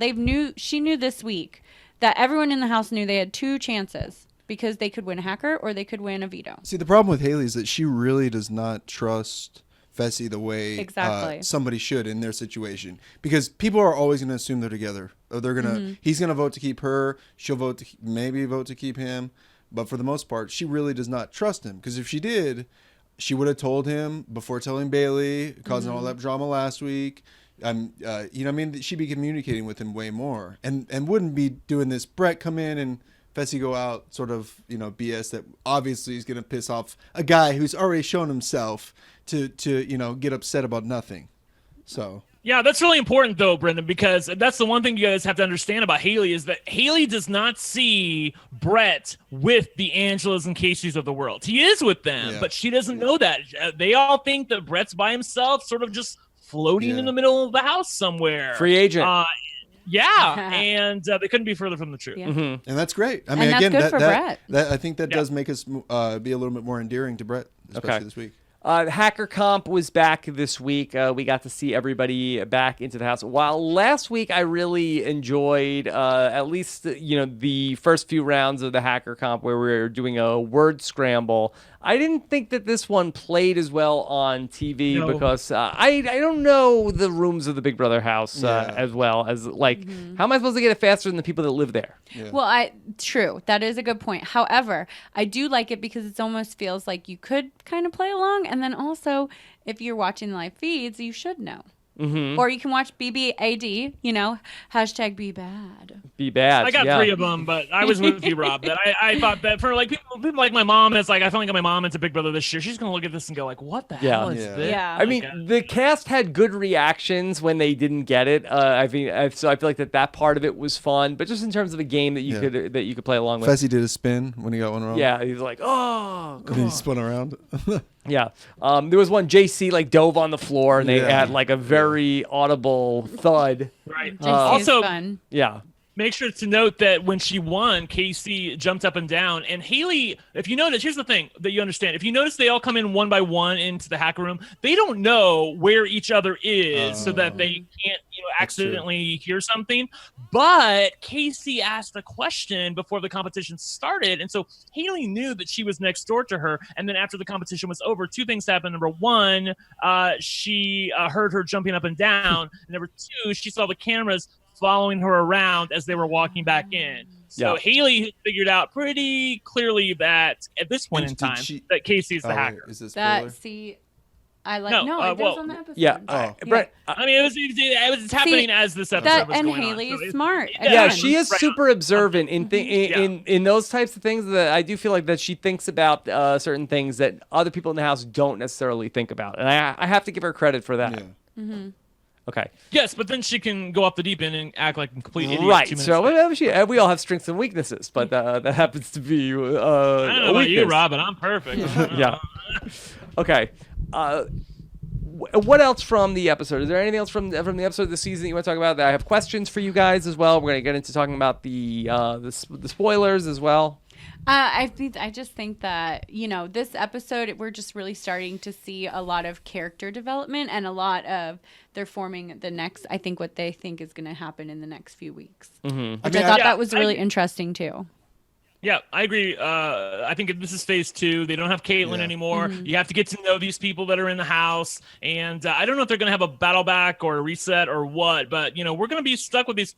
she knew this week that everyone in the house knew they had 2 chances because they could win a hacker or they could win a veto. See, the problem with Haleigh is that she really does not trust Fessy the way somebody should in their situation, because people are always going to assume they're together. Or they're gonna, he's going to vote to keep her. She'll vote to keep him. But for the most part, she really does not trust him, because if she did, she would have told him before telling Bayleigh, causing all that drama last week. She'd be communicating with him way more, and wouldn't be doing this. Brett come in and Fessy go out, sort of, BS that obviously is going to piss off a guy who's already shown himself to get upset about nothing. So. Yeah, that's really important, though, Brendon, because that's the one thing you guys have to understand about Haleigh is that Haleigh does not see Brett with the Angelas and Kaycees of the world. He is with them, but she doesn't know that. They all think that Brett's by himself, sort of just floating in the middle of the house somewhere. Free agent. And they couldn't be further from the truth. Yeah. And that's great. I mean, and again, that's good for Brett. I think that does make us be a little bit more endearing to Brett, especially this week. Hacker Comp was back this week. We got to see everybody back into the house. While last week I really enjoyed at least the first few rounds of the Hacker Comp where we were doing a word scramble. I didn't think that this one played as well on TV because I don't know the rooms of the Big Brother house as well as how am I supposed to get it faster than the people that live there? Yeah. Well, true. That is a good point. However, I do like it because it almost feels like you could kind of play along. And then also, if you're watching live feeds, you should know. Or you can watch BBAD, hashtag be bad. Be bad. I got 3 of them, but I was with you, Rob. That I thought that for people like my mom, it's like I feel like my mom into Big Brother this year. She's gonna look at this and go like, "What the hell is this?" Yeah. I mean, the cast had good reactions when they didn't get it. So I feel like that part of it was fun. But just in terms of a game that you could play along with. Fessy did a spin when he got one wrong. Yeah, he was like, "Oh," and then he spun around. Yeah. There was one JC dove on the floor and they had a very audible thud. Right. Also fun. Yeah. Make sure to note that when she won, Kaycee jumped up and down. And Haleigh, if you notice, here's the thing that you understand. If you notice they all come in one by one into the hacker room, they don't know where each other is so that they can't accidentally hear something. But Kaycee asked a question before the competition started. And so Haleigh knew that she was next door to her. And then after the competition was over, 2 things happened. Number 1, she heard her jumping up and down. And number 2, she saw the cameras following her around as they were walking back in. So Haleigh figured out pretty clearly that at this point in time that Kaycee's the hacker. Is this I like it was on the episode. Yeah. Brett, I mean, it was happening as this episode was and going Haleigh on. is smart. Yeah, she is super observant in those types of things. That I do feel like that she thinks about certain things that other people in the house don't necessarily think about, and I have to give her credit for that. Yeah. Okay. Yes, but then she can go off the deep end and act like a complete idiot. Right. So we all have strengths and weaknesses, but that happens to be I don't know about you, Rob, but I'm perfect. Yeah. Okay. What else from the episode? Is there anything else from the episode of the season that you want to talk about? I have questions for you guys as well. We're going to get into talking about the spoilers as well. I just think that, this episode, we're just really starting to see a lot of character development and a lot of they're forming the next, I think what they think is going to happen in the next few weeks. Mm-hmm. Which I thought that was really interesting too. Yeah, I agree. I think this is phase 2. They don't have Kaitlyn anymore. You have to get to know these people that are in the house. And I don't know if they're going to have a battle back or a reset or what, but, we're going to be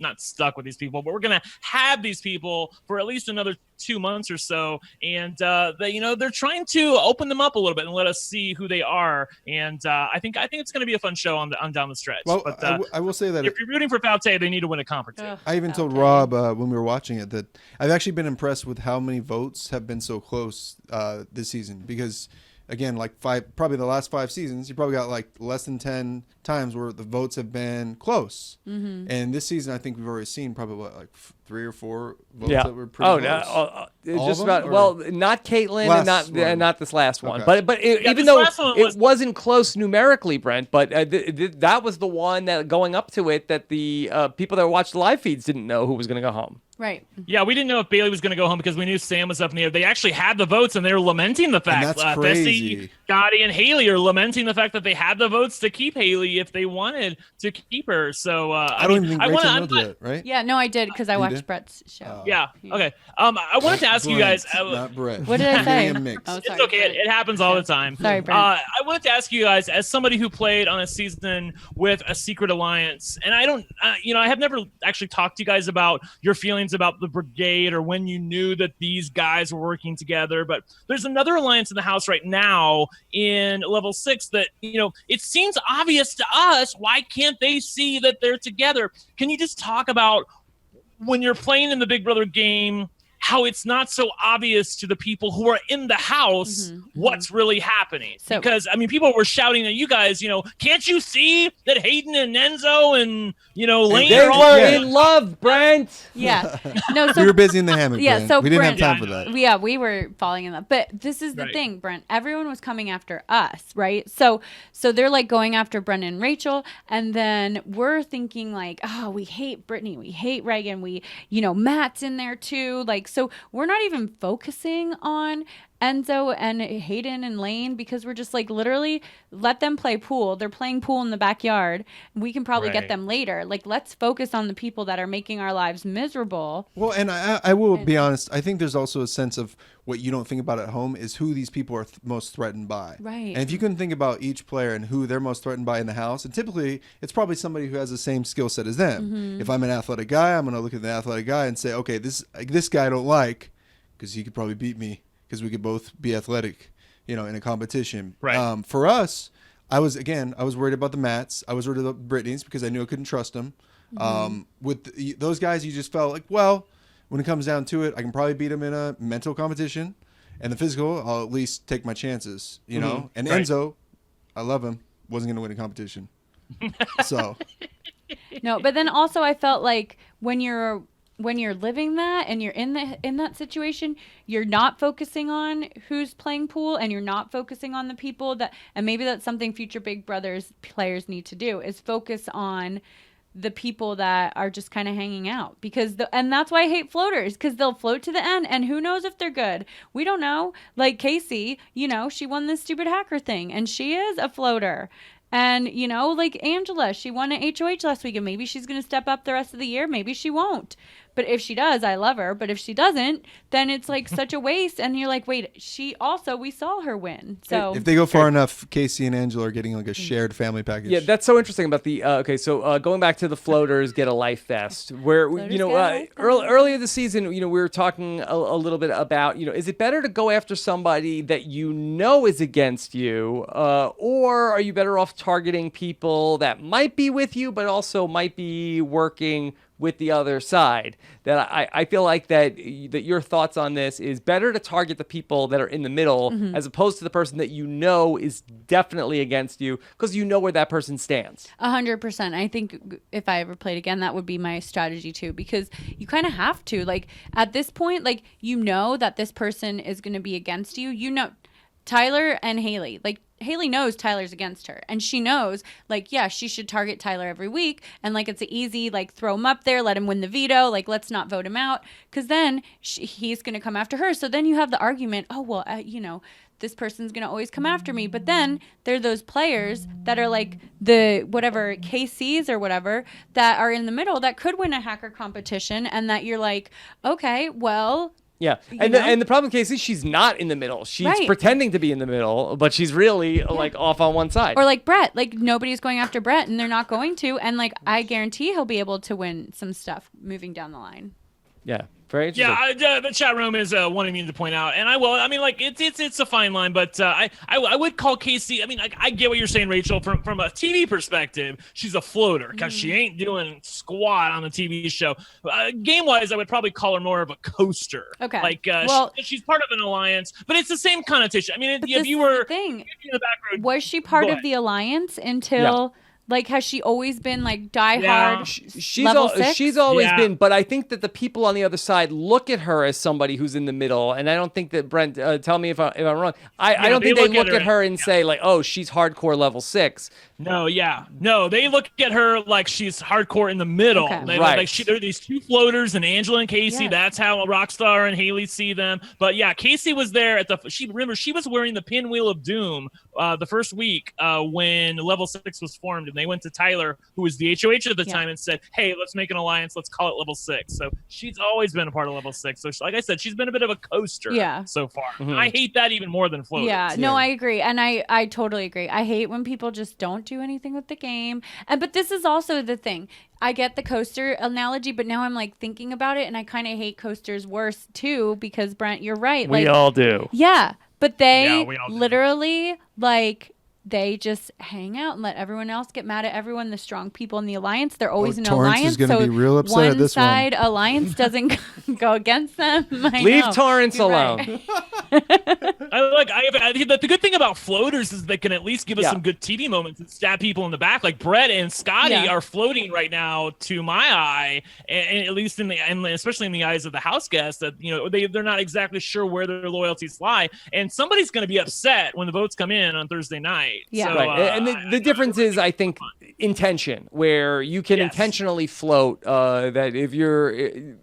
not stuck with these people, but we're going to have these people for at least another 2 months or so. And, they're trying to open them up a little bit and let us see who they are. And I think it's going to be a fun show on down the stretch. Well, but, I will say that if you're rooting for Faute, they need to win a conference. I even told Rob when we were watching it that I've actually been impressed with how many votes have been so close this season, because again, like probably the last 5 seasons, you probably got like less than 10 times where the votes have been close. And this season, I think we've already seen probably like 3 or 4 votes that were pretty close. Just about. Well, not Kaitlyn and not this last one, Okay. but even though it wasn't close numerically, Brent, but that was the one that going up to it that the people that watched the live feeds didn't know who was going to go home. Right. Yeah, we didn't know if Bayleigh was going to go home because we knew Sam was up in the air. They actually had the votes, and they were lamenting the fact. And that's crazy. Fessy, Scottie, and Haleigh are lamenting the fact that they had the votes to keep Haleigh if they wanted to keep her. So I don't even think Rachel knows that, right? Yeah, no, I did because I watched did? Brett's show. Yeah. Okay. I wanted to ask you guys. Not Brett. What did I say? Getting a mix. Oh, It's sorry. okay. It happens all the time. Sorry, Brent. I wanted to ask you guys, as somebody who played on a season with a secret alliance, and I don't, I have never actually talked to you guys about your feelings about the brigade or when you knew that these guys were working together. But there's another alliance in the house right now in level 6 that, it seems obvious to us. Why can't they see that they're together? Can you just talk about when you're playing in the Big Brother game, how it's not so obvious to the people who are in the house what's really happening? Because, people were shouting at you guys, can't you see that Hayden and Enzo and, Lane They are all were in love, Brent. Yeah. No, so We were busy in the hammock. Yeah, Brent. so we didn't Brent- have time for that. Yeah, we were falling in love. But this is the Right. thing, Brent. Everyone was coming after us, right? So they're like going after Brendon and Rachel, and then we're thinking like, oh, we hate Brittany, we hate Reagan, Matt's in there too. Like, so we're not even focusing on Enzo and Hayden and Lane because we're just like literally let them play pool. They're playing pool in the backyard. We can probably get them later. Like, let's focus on the people that are making our lives miserable. Well, and I will be honest. I think there's also a sense of what you don't think about at home is who these people are most threatened by. Right. And if you can think about each player and who they're most threatened by in the house, and typically it's probably somebody who has the same skill set as them. If I'm an athletic guy, I'm going to look at the athletic guy and say, okay, this guy I don't like because he could probably beat me because we could both be athletic, in a competition. Right. For us, I was worried about the Matts. I was worried about Brittany's because I knew I couldn't trust them. With those guys, you just felt like, well, when it comes down to it, I can probably beat them in a mental competition, and the physical, I'll at least take my chances, And Right. Enzo, I love him, wasn't going to win a competition. So. No, but then also I felt like when you're living that and you're in that situation, you're not focusing on who's playing pool and you're not focusing on the people and maybe that's something future Big Brothers players need to do is focus on the people that are just kind of hanging out and that's why I hate floaters because they'll float to the end and who knows if they're good. We don't know. Like Kaycee, she won this stupid hacker thing and she is a floater. And, like Angela, she won an HOH last week and maybe she's going to step up the rest of the year. Maybe she won't. But if she does, I love her. But if she doesn't, then it's like such a waste. And you're like, wait, we saw her win. So If they go far enough, Kaycee and Angela are getting like a shared family package. Yeah, that's so interesting about the going back to the floaters get a life vest where earlier this season we were talking a little bit about is it better to go after somebody that is against you or are you better off targeting people that might be with you but also might be working with the other side? That I feel like that your thoughts on this is better to target the people that are in the middle as opposed to the person that is definitely against you because where that person stands. 100%. I think if I ever played again, that would be my strategy too, because you kind of have to, like, at this point, like, that this person is going to be against you. Tyler and Haleigh, like, Haleigh knows Tyler's against her and she knows like, yeah, she should target Tyler every week. And like, it's an easy, like throw him up there, let him win the veto. Like, let's not vote him out. Cause then he's going to come after her. So then you have the argument, oh, well, this person's going to always come after me. But then there are those players that are like the whatever Kaycees or whatever that are in the middle that could win a hacker competition. And that you're like, okay, well, yeah, and the problem with Kaycee, she's not in the middle. She's pretending to be in the middle, but she's really like off on one side. Or like Brett, like nobody's going after Brett, and they're not going to. And like I guarantee he'll be able to win some stuff moving down the line. Yeah, Very interesting. Yeah, the chat room is wanting me to point out, and I will. I mean, like it's a fine line, but I would call Kaycee. I mean, I get what you're saying, Rachel. From a TV perspective, she's a floater because she ain't doing squat on the TV show. Game wise, I would probably call her more of a coaster. Okay. Like she's part of an alliance, but it's the same connotation. I mean, if you were thing. in the back row, Was she part of the alliance until? Like, has she always been like die hard? She's always been, but I think that the people on the other side look at her as somebody who's in the middle, and I don't think that Brent. Tell me if I'm wrong. I don't think they look at her and say like, oh, she's hardcore level 6. No, they look at her like she's hardcore in the middle. Okay. Like there are these two floaters, and Angela and Kaycee. Yes. That's how Rockstar and Haleigh see them. But yeah, Kaycee was there at remember she was wearing the Pinwheel of Doom the first week when Level 6 was formed, and they went to Tyler, who was the HOH at the time, and said, "Hey, let's make an alliance. Let's call it Level 6." So she's always been a part of Level 6. So like I said, she's been a bit of a coaster so far. Mm-hmm. I hate that even more than floaters. Yeah, no, I agree, and I totally agree. I hate when people just don't do anything with the game. But this is also the thing. I get the coaster analogy, but now I'm like thinking about it, and I kind of hate coasters worse too because Brent, you're right. We all do. Yeah, but they literally like. They just hang out and let everyone else get mad at everyone. The strong people in the alliance, they're always in Torrance alliance. is gonna be real upset one at this side alliance doesn't go against them. Leave Torrance alone. I think that the good thing about floaters is they can at least give us some good TV moments and stab people in the back. Like Brett and Scottie are floating right now, to my eye, and at least and especially in the eyes of the house guests, that they're not exactly sure where their loyalties lie, and somebody's going to be upset when the votes come in on Thursday night. Yeah, so, and the difference is, I think, intention, where you can intentionally float. That if you're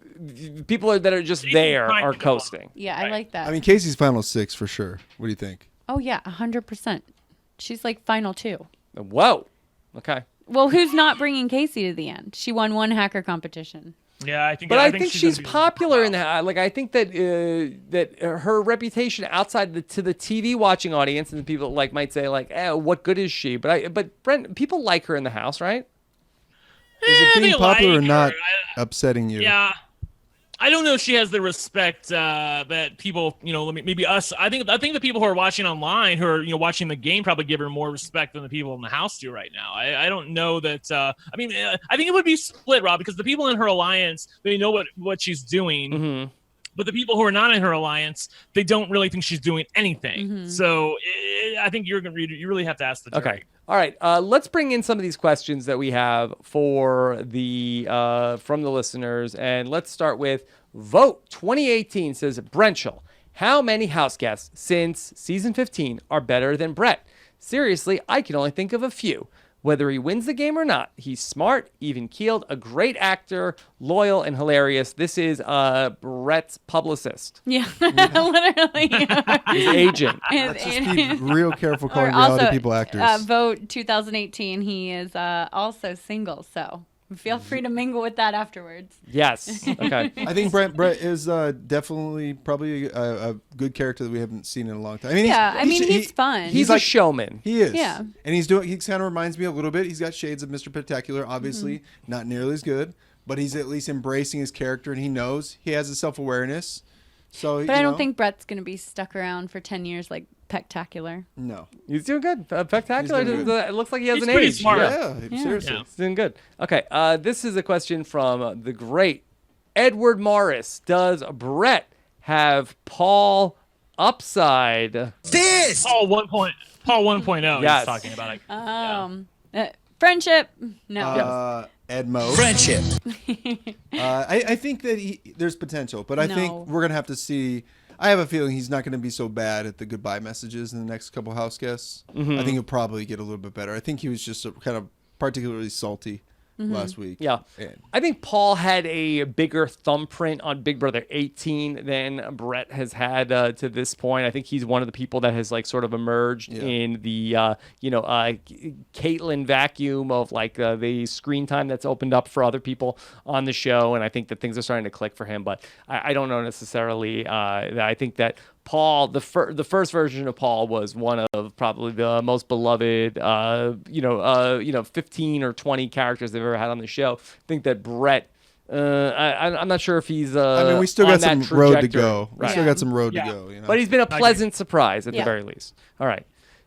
people that are just there are coasting. Yeah, I like that. I mean, Kaycee's final 6 for sure. What do you think? Oh yeah, 100%. She's like final 2. Whoa. Okay. Well, who's not bringing Kaycee to the end? She won one hacker competition. Yeah, I think. But I think she's popular in that. Like, I think that that her reputation outside to the TV watching audience, and the people like might say like, what good is she? But Brent, people like her in the house, right? Is it being popular or not upsetting you? Yeah. I don't know if she has the respect that people, maybe us. I think the people who are watching online, who are watching the game, probably give her more respect than the people in the house do right now. I don't know that. I think it would be split, Rob, because the people in her alliance, they know what she's doing. Mm-hmm. But the people who are not in her alliance, they don't really think she's doing anything. Mm-hmm. So I think you really have to ask the jury. Okay. All right. Let's bring in some of these questions that we have for the from the listeners, and let's start with Vote 2018 says, Brenchel, how many house guests since season 15 are better than Brett? Seriously, I can only think of a few. Whether he wins the game or not, he's smart, even-keeled, a great actor, loyal, and hilarious. This is Brett's publicist. Yeah, literally. His agent. Let's just be real careful calling reality people actors. Vote 2018, he is also single, so feel free to mingle with that afterwards. Yes. Okay. I think Brett is definitely probably a good character that we haven't seen in a long time. I mean, he's fun. He's a showman. He is. Yeah. And he kind of reminds me a little bit. He's got shades of Mr. Spectacular, obviously, not nearly as good, but he's at least embracing his character, and he knows he has a self-awareness. So, but I don't think Brett's going to be stuck around for 10 years like Spectacular. No. He's doing good. Spectacular. It looks like he has an pretty age. Smart. Yeah, seriously. He's doing good. Okay. This is a question from the great Edward Morris. Does Brett have Paul upside? This! Paul 1.0 Yes. he's talking about it. Friendship. No. Edmo. Friendship. I think that there's potential, but I think we're going to have to see. I have a feeling he's not going to be so bad at the goodbye messages in the next couple house guests. Mm-hmm. I think he'll probably get a little bit better. I think he was just kind of particularly salty last week. Yeah. I think Paul had a bigger thumbprint on Big Brother 18 than Brett has had to this point. I think he's one of the people that has like sort of emerged in the Kaitlyn vacuum of like the screen time that's opened up for other people on the show, and I think that things are starting to click for him. But I don't know necessarily that I think that Paul, the first version of Paul was one of probably the most beloved, 15 or 20 characters they've ever had on the show. I think that Brett I'm not sure if he's. I mean, we still on got that some road to trajectory. go. We still got some road to go. You know? But he's been a pleasant surprise at the Yeah. very least. All right,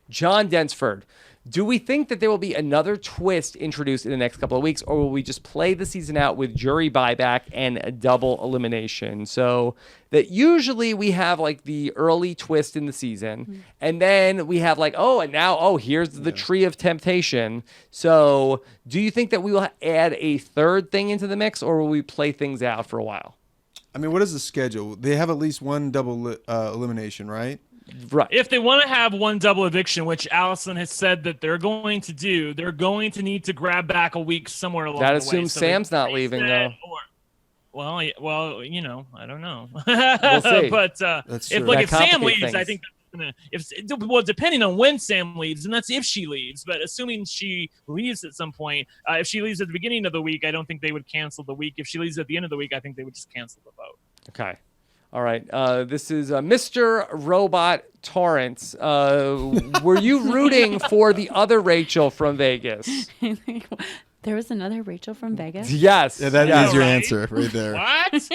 John Densford. Do we think that there will be another twist introduced in the next couple of weeks, or will we just play the season out with jury buyback and a double elimination? So that usually we have like the early twist in the season, and then we have like, here's the tree of temptation. So do you think that we will add a third thing into the mix, or will we play things out for a while? I mean, what is the schedule? They have at least one double elimination, right? Right. If they want to have one double eviction, which Allison has said that they're going to do, they're going to need to grab back a week somewhere along That the way. assumes So Sam's not leaving, though. Well, I don't know. We'll see. But That's if true. like That if Sam complicates leaves, things. I think that's gonna, depending on when Sam leaves, and that's if she leaves. But assuming she leaves at some point, if she leaves at the beginning of the week, I don't think they would cancel the week. If she leaves at the end of the week, I think they would just cancel the vote. Okay. All right. This is Mr. Robot Torrance. Were you rooting for the other Rachel from Vegas? There was another Rachel from Vegas. Yes. Yeah, that yes. is your Right? answer right there. What?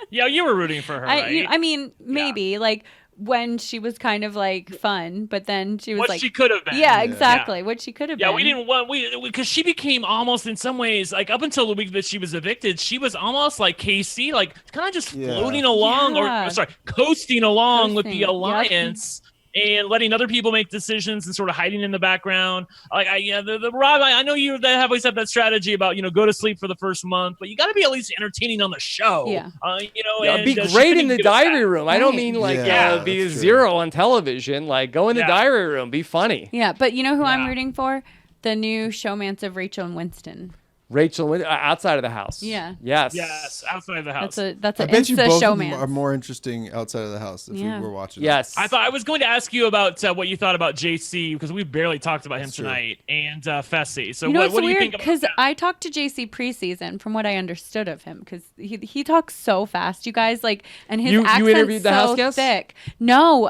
Yeah, you were rooting for her, right? I mean, maybe like when she was kind of like fun, but then she was What like, she could have been. yeah, exactly. What she could have been. Yeah, we didn't want because she became almost in some ways like up until the week that she was evicted, she was almost like Kaycee, like kind of just floating along Yeah. coasting along with the Coasting, alliance. And letting other people make decisions and sort of hiding in the background. Like, the Rob, I know you have always had that strategy about, go to sleep for the first month, but you got to be at least entertaining on the show. Yeah. And, be she great couldn't in the give us that. diary room. I don't mean like Yeah, be a that's true. zero on television. Like go in the Yeah. diary room, be funny. Yeah, but you know who I'm Yeah. rooting for? The new showmance of Rachel and Winston. Rachel outside of the house. Yeah. Yes. Yes, outside of the house. That's I an bet you Insta both of them showmance. are more interesting outside of the house if Yeah. we were watching. it. Yes. I thought I was going to ask you about what you thought about JC because we barely talked about him That's true. tonight and Fessy. So You know, what it's do you weird think about because that? I talked to JC preseason from what I understood of him because he talks so fast, you guys, like, and his You accent's interviewed the so Houseguest? thick. No,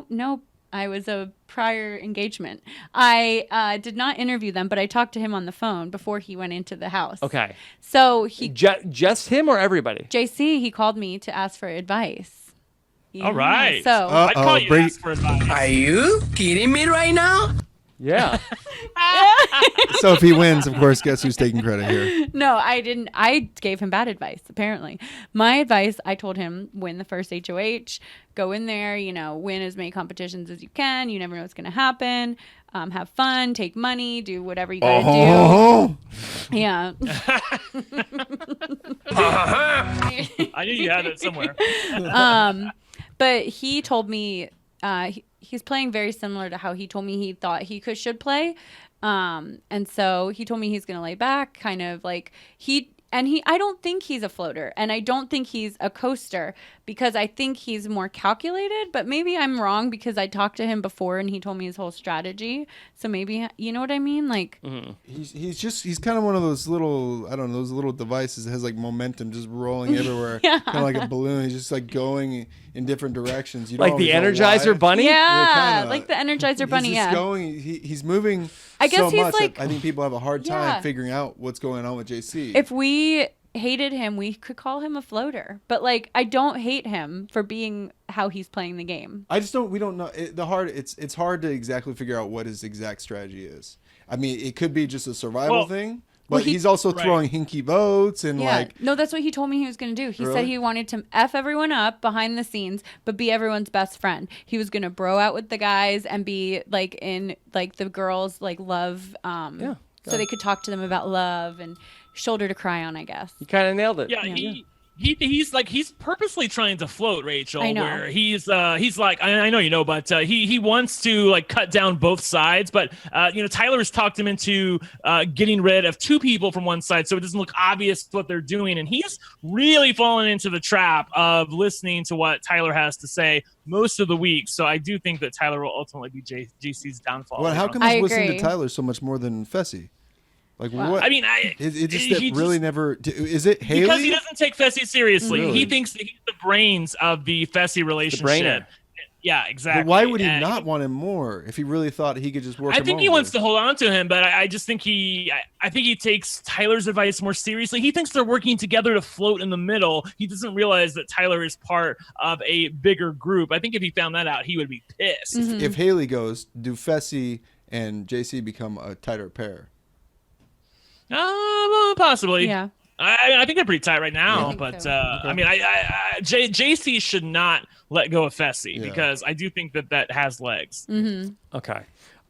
no. I was a prior engagement. I did not interview them, but I talked to him on the phone before he went into the house. Okay. So Just him or everybody? JC, he called me to ask for advice. Yeah, All right. So I'd call you to ask for advice. Are you kidding me right now? Yeah. So if he wins, of course, guess who's taking credit here? no, I didn't. I gave him bad advice, apparently. My advice, I told him, win the first HOH, go in there, win as many competitions as you can. You never know what's going to happen. Have fun, take money, do whatever you got to do. Yeah. I knew you had it somewhere. But he told me he's playing very similar to how he told me he thought he should play. And so he told me he's going to lay back, kind of like I don't think he's a floater, and I don't think he's a coaster because I think he's more calculated, but maybe I'm wrong because I talked to him before and he told me his whole strategy. So maybe, you know what I mean? Like, He's kind of one of those little, I don't know, those little devices that has like momentum just rolling everywhere. Yeah. Kind of like a balloon. He's just like going in different directions. You don't Like the always know Energizer why. Bunny? yeah, kinda. like the Energizer Bunny. He's Yeah. just going. He's moving. I guess so he's much like- that I think people have a hard time Yeah. figuring out what's going on with JC. If we hated him, we could call him a floater. But like, I don't hate him for being how he's playing the game. I just don't. We don't know. It's hard to exactly figure out what his exact strategy is. I mean, it could be just a survival thing, but he's also throwing hinky votes and No, that's what he told me he was going to do. He said Really? he wanted to F everyone up behind the scenes, but be everyone's best friend. He was going to bro out with the guys and be like in like the girls like love. So they could talk to them about love and shoulder to cry on, I guess. You kind of nailed it. Yeah, he's purposely trying to float Rachel. I know. Where he's like I know you know, but he wants to like cut down both sides. But Tyler's talked him into getting rid of two people from one side, so it doesn't look obvious what they're doing, and he's really fallen into the trap of listening to what Tyler has to say most of the week. So I do think that Tyler will ultimately be JC's downfall. Well, how come I he's listening to agree. Tyler so much more than Fessy? Like Wow. what? I mean, it just he that really just- never. Is it Haleigh? because he doesn't take Fessy seriously. Really? He thinks that he's the brains of the Fessy relationship. brainer. Yeah, exactly. But why would he And not want him more if he really thought he could just work I him think he over? wants to hold on to him, but I just think I think he takes Tyler's advice more seriously. He thinks they're working together to float in the middle. He doesn't realize that Tyler is part of a bigger group. I think if he found that out, he would be pissed. If Haleigh goes, do Fessy and JC become a tighter pair? Well, possibly. Yeah. I think they're pretty tight right now, think but so. I mean, JC should not let go of Fessy Yeah. because I do think that has legs. Okay.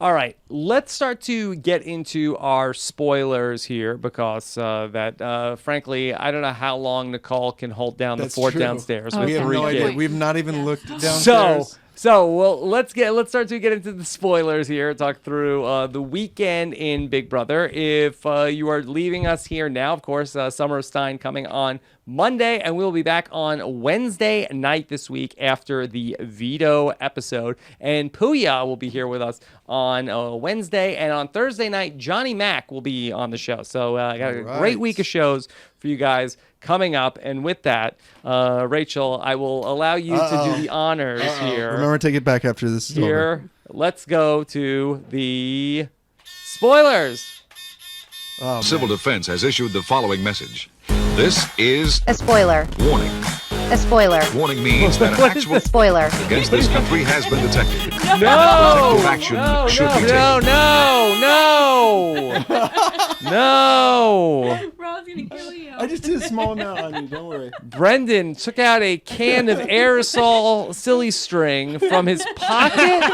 All right. Let's start to get into our spoilers here because frankly, I don't know how long Nicole can hold down That's the fort true. downstairs We with have 3 no kids. idea. We've not even looked downstairs. So well, let's start to get into the spoilers here. Talk through the weekend in Big Brother. If you are leaving us here now, of course, Summer of Stein coming on Monday, and we'll be back on Wednesday night this week after the Veto episode. And Puya will be here with us on Wednesday, and on Thursday night, Johnny Mac will be on the show. So I got a great week of shows for you guys coming up. And with that, Rachel, I will allow you to do the honors here. Remember to take it back after this is over. Here, let's go to the spoilers. Oh, Civil man. Defense has issued the following message. This is A spoiler. warning. A spoiler. Warning means that an actual A spoiler. against this country has been detected. No! Protective action should be taken. No! Rob's gonna kill you. I just did a small amount on you. Don't worry. Brendon took out a can of aerosol silly string from his pocket.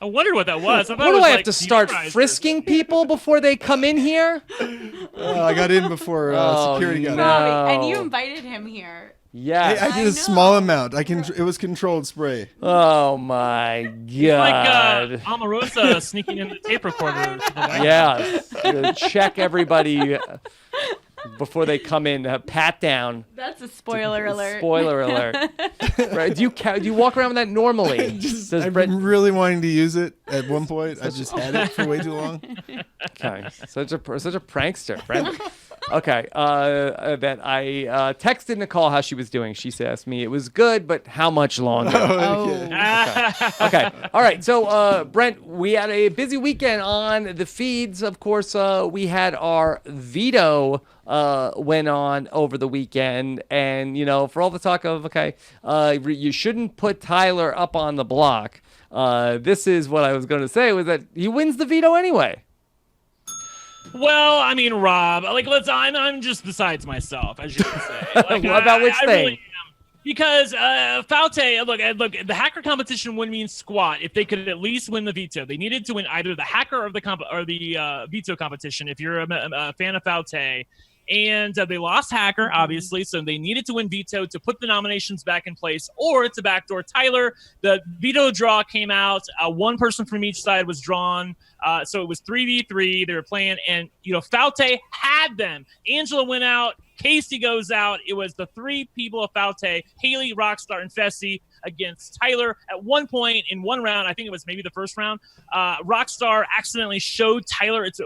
I wondered what that was. I thought What it do was I have like to start deodorizers. frisking people before they come in here? I got in before security got in. Robbie, and you invited him here. Yes. I did a small amount. It was controlled spray. Oh my God. Like Omarosa sneaking in the tape recorder. To the White House. Yes. Check everybody before they come in. Pat down. That's a spoiler alert. Spoiler alert. Right? Do you walk around with that normally? Does I've been really wanting to use it at one point. I just had it for way too long. Okay, such a prankster, friend. Okay, that I texted Nicole how she was doing. She asked me it was good, but how much longer? Okay, all right. So, Brent, we had a busy weekend on the feeds. Of course, we had our Veto went on over the weekend, and for all the talk of you shouldn't put Tyler up on the block. This is what I was going to say was that he wins the Veto anyway. Well, I mean, Rob, I'm just besides myself, as you can say. About which I thing? really am. Because Faute, look, the hacker competition would mean squat if they could at least win the Veto. They needed to win either the hacker or the Veto competition. If you're a fan of Faute. And they lost hacker, obviously, so they needed to win Veto to put the nominations back in place or to backdoor Tyler. The Veto draw came out. One person from each side was drawn. So it was 3v3. They were playing, and, Faute had them. Angela went out. Kaycee goes out. It was the 3 people of Faute, Haleigh, Rockstar, and Fessy against Tyler. At one point in one round, I think it was maybe the first round, Rockstar accidentally showed Tyler. It's the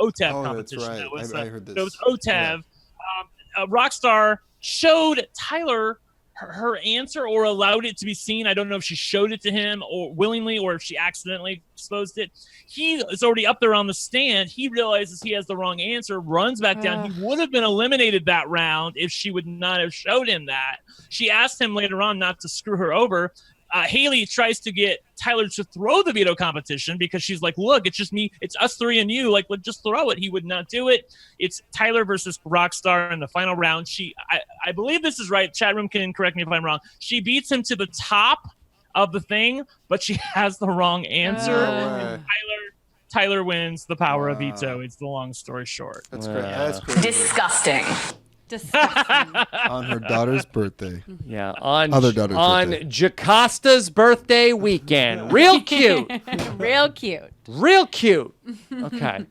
OTEV competition. That's right. I heard this. It was OTEV. Yeah. Rockstar showed Tyler her answer or allowed it to be seen. I don't know if she showed it to him or willingly or if she accidentally exposed it. He is already up there on the stand. He realizes he has the wrong answer, runs back down. He would have been eliminated that round if she would not have showed him that. She asked him later on not to screw her over. Haleigh tries to get Tyler to throw the Veto competition because she's like, look, it's just me. It's us 3 and you. Let's just throw it. He would not do it. It's Tyler versus Rockstar in the final round. I believe this is right. Chat room can correct me if I'm wrong. She beats him to the top of the thing, but she has the wrong answer. And Tyler wins the power of Veto. It's the long story short. That's great. That's great. Disgusting. On her daughter's birthday. Yeah, on Other daughter's birthday. Jacosta's birthday weekend. Real cute. Real cute. Real cute. Okay.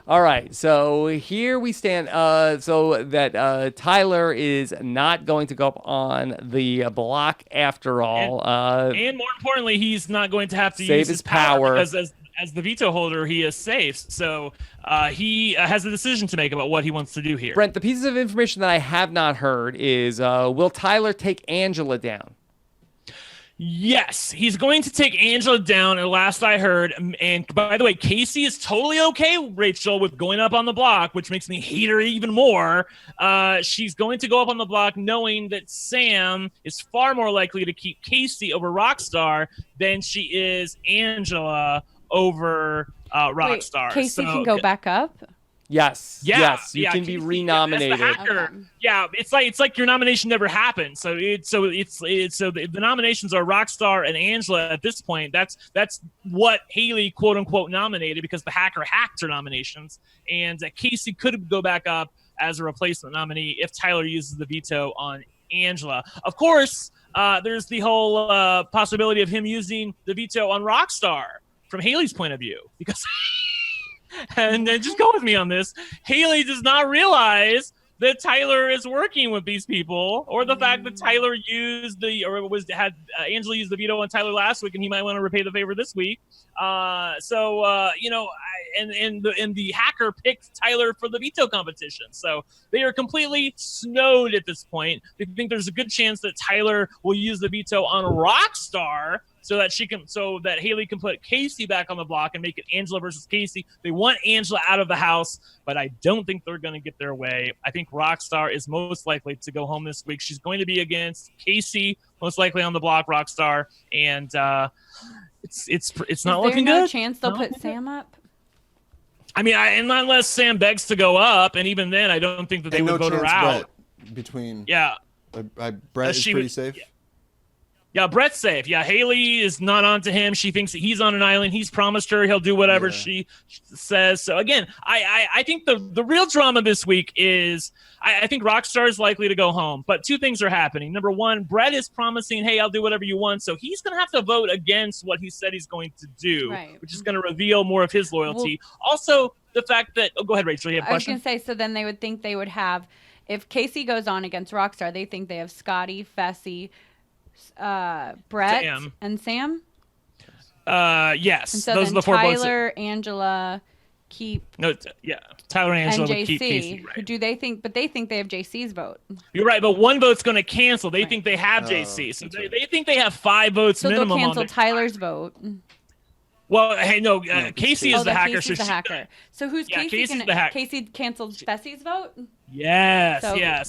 All right. So here we stand. So that Tyler is not going to go up on the block after all. And more importantly, he's not going to have to save use his power. because as the Veto holder, he is safe. So he has a decision to make about what he wants to do here. Brent, the pieces of information that I have not heard is will Tyler take Angela down? Yes, he's going to take Angela down, at last I heard. And by the way, Kaycee is totally okay, Rachel, with going up on the block, which makes me hate her even more. She's going to go up on the block knowing that Sam is far more likely to keep Kaycee over Rockstar than she is Angela over Rockstar. Wait, Kaycee can go back up? Yes. Yes. You can be Kaycee, renominated. That's the hacker. Okay. Yeah, it's like your nomination never happened. So the nominations are Rockstar and Angela at this point. That's what Haleigh quote unquote nominated because the hacker hacked her nominations, and Kaycee could go back up as a replacement nominee if Tyler uses the veto on Angela. Of course, there's the whole possibility of him using the veto on Rockstar from Haleigh's point of view because. And just go with me on this. Haleigh does not realize that Tyler is working with these people, or the fact that Tyler used had Angela use the veto on Tyler last week, and he might want to repay the favor this week. And the hacker picked Tyler for the veto competition, so they are completely snowed at this point. They think there's a good chance that Tyler will use the veto on Rockstar. So that Haleigh can put Kaycee back on the block and make it Angela versus Kaycee. They want Angela out of the house, but I don't think they're going to get their way. I think Rockstar is most likely to go home this week. She's going to be against Kaycee, most likely on the block, Rockstar, and it's not looking good. Is there no chance they'll put Sam up? I mean, unless Sam begs to go up, and even then, I don't think that they would vote her out. Brett is pretty safe. Yeah, Brett's safe. Yeah, Haleigh is not onto him. She thinks that he's on an island. He's promised her he'll do whatever she says. So again, I think the real drama this week is I think Rockstar is likely to go home. But two things are happening. Number one, Brett is promising, hey, I'll do whatever you want. So he's going to have to vote against what he said he's going to do, which is going to reveal more of his loyalty. Also, the fact that go ahead, Rachel. You have a question? I was going to say, so then they would think they would have, if Kaycee goes on against Rockstar, they think they have Scottie, Fessy, Brett, and Sam. Yes, and so those are the four votes. Tyler, Angela, keep. Tyler and Angela would keep JC. Kaycee. Right. Do they think? But they think they have JC's vote. You're right, but one vote's going to cancel. They think they have JC, so they think they have 5 votes minimum. So they'll cancel Tyler's vote. Well, hey, no, Kaycee is the hacker. Kaycee's the hacker. So who's Kaycee? Kaycee's the hacker. Kaycee canceled Fessy's vote. Yes,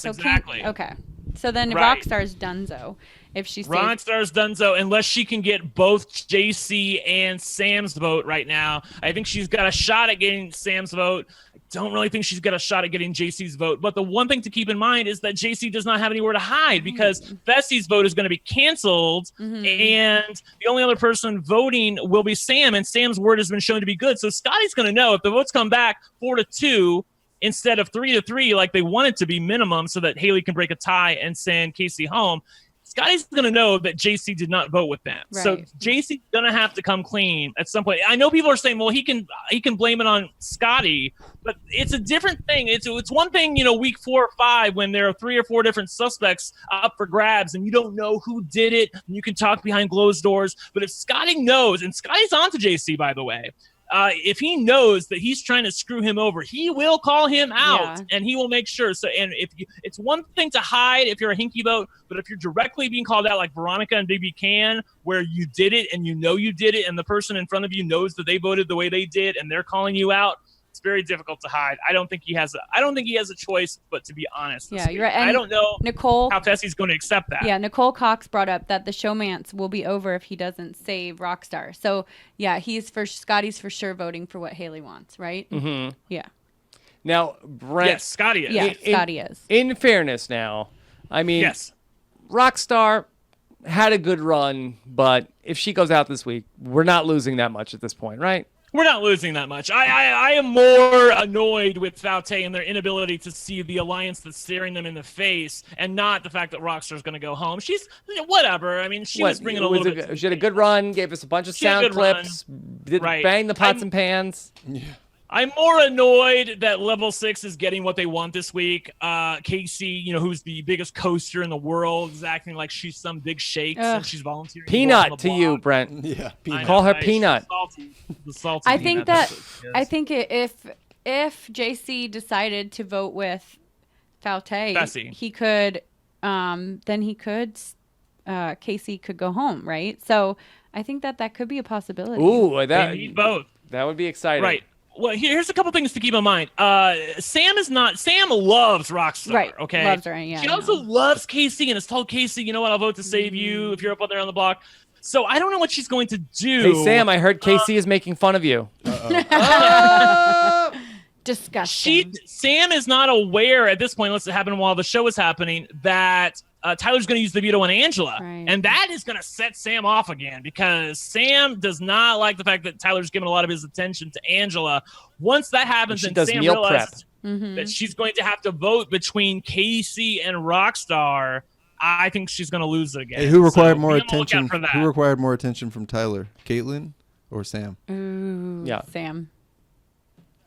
exactly. Okay, so then Right. Rockstar's donezo. If she stays. Rockstar's done so unless she can get both JC and Sam's vote right now. I think she's got a shot at getting Sam's vote. I don't really think she's got a shot at getting JC's vote. But the one thing to keep in mind is that JC does not have anywhere to hide because Fessy's vote is going to be canceled. And the only other person voting will be Sam. And Sam's word has been shown to be good. So Scottie's going to know if the votes come back 4-2 instead of 3-3 like they want it to be minimum so that Haleigh can break a tie and send Kaycee home. Scotty's going to know that JC did not vote with them. Right. So JC's going to have to come clean at some point. I know people are saying, well, he can blame it on Scottie, but it's a different thing. It's one thing, week 4 or 5 when there are 3 or 4 different suspects up for grabs and you don't know who did it and you can talk behind closed doors. But if Scottie knows, and Scotty's on to JC, by the way, if he knows that he's trying to screw him over, he will call him out and he will make sure. So, and it's one thing to hide if you're a hinky vote, but if you're directly being called out like Veronica and BB can, where you did it and you did it and the person in front of you knows that they voted the way they did and they're calling you out, it's very difficult to hide. I don't think he has a choice, but to be honest, you're right. And I don't know Nicole, how Fessy's going to accept that. Yeah, Nicole Cox brought up that the showmance will be over if he doesn't save Rockstar. So Scottie's for sure voting for what Haleigh wants, right? Mm-hmm. Yeah. Now, Brent, yes, Scottie is. Yeah, Scottie is. In fairness, now, I mean, yes, Rockstar had a good run, but if she goes out this week, we're not losing that much at this point, right? We're not losing that much. I am more annoyed with Faute and their inability to see the alliance that's staring them in the face and not the fact that Rockstar's going to go home. She's whatever. I mean, she was bringing a little bit. She had a good run, gave us a bunch of sound clips, bang the pots and pans. Yeah. I'm more annoyed that Level 6 is getting what they want this week. Kaycee, who's the biggest coaster in the world, is acting like she's some big shake since she's volunteering. Peanut to you, Brent. Yeah, Peanut. Call her Peanut. The salty I think peanut, I think if JC decided to vote with Faute, Fessy. he could, then he could Kaycee could go home, right? So I think that could be a possibility. Ooh, They need both. That would be exciting. Right. Well, here's a couple things to keep in mind. Sam loves Rockstar. Right. Okay. Loves her. Yeah. She also loves Kaycee and has told Kaycee, you know what, I'll vote to save you if you're up on there on the block. So I don't know what she's going to do. Hey, Sam, I heard Kaycee is making fun of you. Disgusting. Sam is not aware at this point, unless it happened while the show was happening, that Tyler's going to use the veto on Angela. Right. And that is going to set Sam off again because Sam does not like the fact that Tyler's giving a lot of his attention to Angela. Once that happens, and Sam realizes that she's going to have to vote between Kaycee and Rockstar, I think she's going to lose it again. Hey, who required So more be on the lookout attention? for that. Who required more attention from Tyler? Kaitlyn or Sam? Ooh, Yeah. Sam.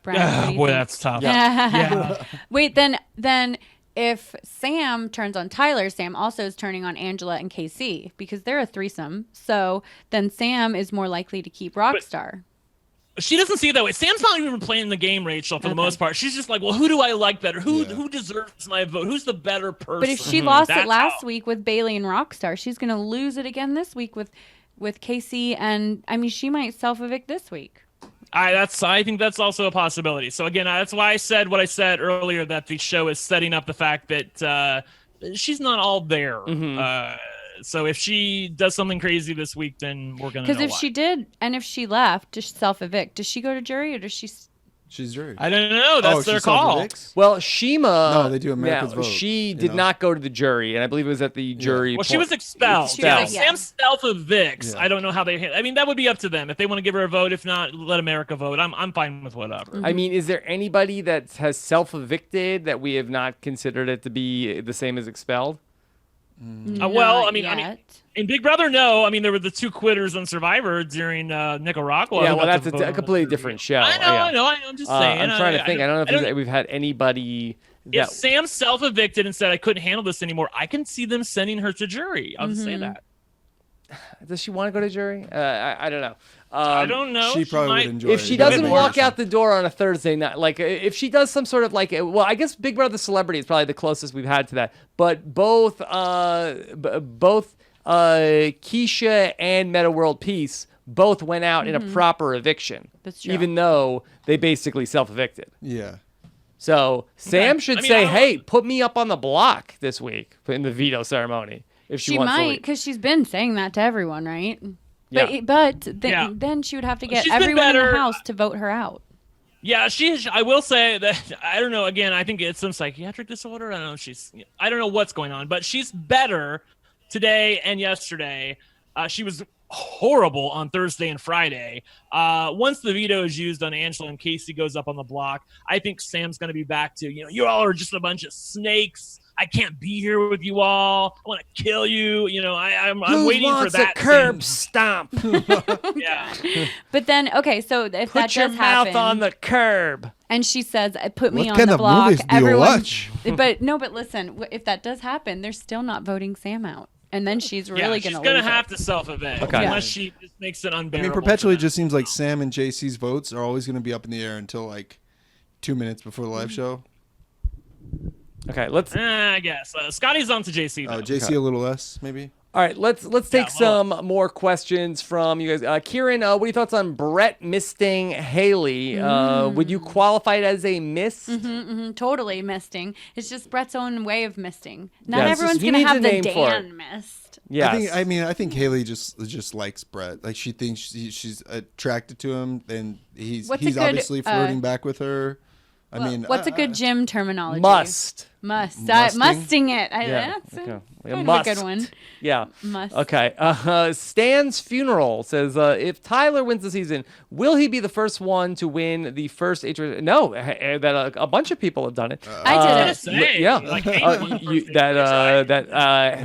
Brian, what do you Boy, think? that's tough. Yeah. Wait, then if Sam turns on Tyler, Sam also is turning on Angela and Kaycee because they're a threesome. So then Sam is more likely to keep Rockstar. She doesn't see it that way. Sam's not even playing the game, Rachel, for the most part. She's just like, well, who do I like better? Who deserves my vote? Who's the better person? But if she lost it last week with Bayleigh and Rockstar, she's going to lose it again this week with Kaycee. And, I mean, she might self-evict this week. I think that's also a possibility. So, again, that's why I said what I said earlier, that the show is setting up the fact that she's not all there. So if she does something crazy this week, then we're going to know Because if she did, and if she left to self-evict, does she go to jury or does she... She's jury. I don't know. That's their call. Well, Shima... No, they do America's Vote. She did not go to the jury, and I believe it was at the jury... Well, she was expelled. Yeah. Sam self-evicts. I don't know how they... I mean, that would be up to them. If they want to give her a vote, if not, let America vote. I'm fine with whatever. I mean, is there anybody that has self-evicted that we have not considered it to be the same as expelled? Well, I mean, in Big Brother, no. I mean, there were the two quitters on Survivor during Nicaragua. Yeah, well, that's a completely different show. I know. I'm just saying. I'm trying to think. I don't know if we've had anybody. If Sam self-evicted and said, I couldn't handle this anymore, I can see them sending her to jury. I'll just say that. Does she want to go to jury? I don't know. I don't know. She probably would enjoy it. If she doesn't walk out the door on a Thursday night, like if she does some sort of like, well, I guess Big Brother Celebrity is probably the closest we've had to that. But both Keisha and Meta World Peace both went out in a proper eviction. That's true. Even though they basically self-evicted. Yeah. So Sam should say, hey, put me up on the block this week in the veto ceremony. If she wants to might, leave. because she's been saying that to everyone, right? Yeah. But then she would have to get She's been everyone in better. the house to vote her out. Yeah, I will say that, I don't know, again, I think it's some psychiatric disorder. I don't know. I don't know what's going on, but she's better today and yesterday. She was horrible on Thursday and Friday. Once the veto is used on Angela and Kaycee goes up on the block, I think Sam's going to be back to, you all are just a bunch of snakes. I can't be here with you all. I want to kill you. I'm waiting for that. Curb stomp. Yeah. But then, okay, so if Put that your does mouth happen, on the curb. and she says, "Put me What on kind the of block," movies do you everyone. watch? But listen, if that does happen, they're still not voting Sam out, and then she's really she's going gonna to have to self-evict unless she just makes it unbearable. I mean, perpetually just seems like Sam and JC's votes are always going to be up in the air until like 2 minutes before the live show. Okay, let's. I guess Scottie's on to JC. Oh, JC a little less, maybe. All right, let's take some more questions from you guys. Kieran, what are your thoughts on Brett misting Haleigh? Would you qualify it as a miss? totally misting. It's just Brett's own way of misting. Not Yeah, everyone's he going to needs a have the name for it. Dan mist. Yes. I think Haleigh just likes Brett. Like she thinks she's attracted to him, and he's obviously flirting back with her. What's a good gym terminology? Must. Musting it. That's okay. kind of a good one. Yeah. Must. Okay. Stan's funeral says, if Tyler wins the season, will he be the first one to win the first HRS? No, that a bunch of people have done it. I did it. Yeah. Like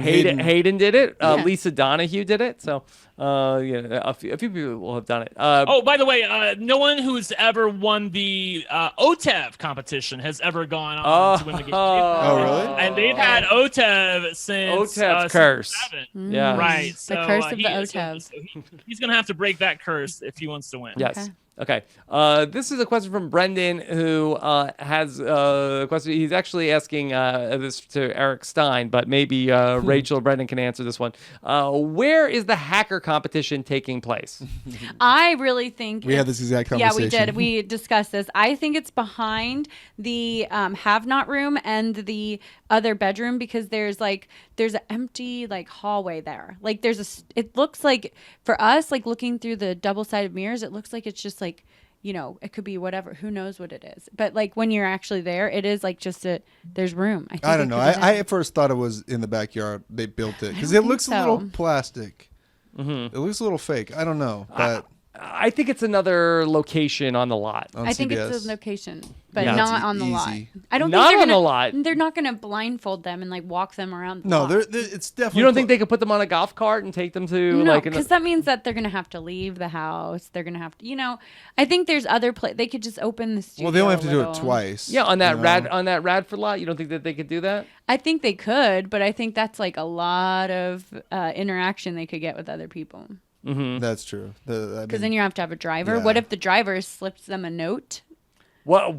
Hayden did it. Yeah. Lisa Donahue did it. So a few people will have done it. By the way, no one who's ever won the OTEV competition has ever gone on to win the game. Oh, really? And they've had OTEV since OTEV's curse. 7. Yeah. Right. The curse of the OTEV. He's going to have to break that curse if he wants to win. Yes. Okay. This is a question from Brendon, who has a question. He's actually asking this to Eric Stein, but maybe Rachel or Brendon can answer this one. Where is the hacker competition taking place? I really think We had this exact conversation. Yeah, we did. We discussed this. I think it's behind the have-not room and the other bedroom, because there's an empty hallway there. Like it looks like, for us, like looking through the double-sided mirrors, it looks like it's just like, it could be whatever. Who knows what it is? But like when you're actually there, it is like just there's room. I don't know. I at first thought it was in the backyard. They built it because it looks a little plastic. Mm-hmm. It looks a little fake. I don't know, but I think it's another location on the lot. I think it's a location, but Yeah. not on the lot. I don't Not think on the lot. They're not going to blindfold them and like walk them around. The no, lot. it's definitely. You don't think they could put them on a golf cart and take them to No, because that means that they're going to have to leave the house. They're going to have to, I think there's other they could just open the studio. Well, they only have to do a it little. twice. Yeah, on that Radford lot. You don't think that they could do that? I think they could, but I think that's like a lot of interaction they could get with other people. Mm-hmm. That's true. Because then you have to have a driver. Yeah. What if the driver slips them a note? What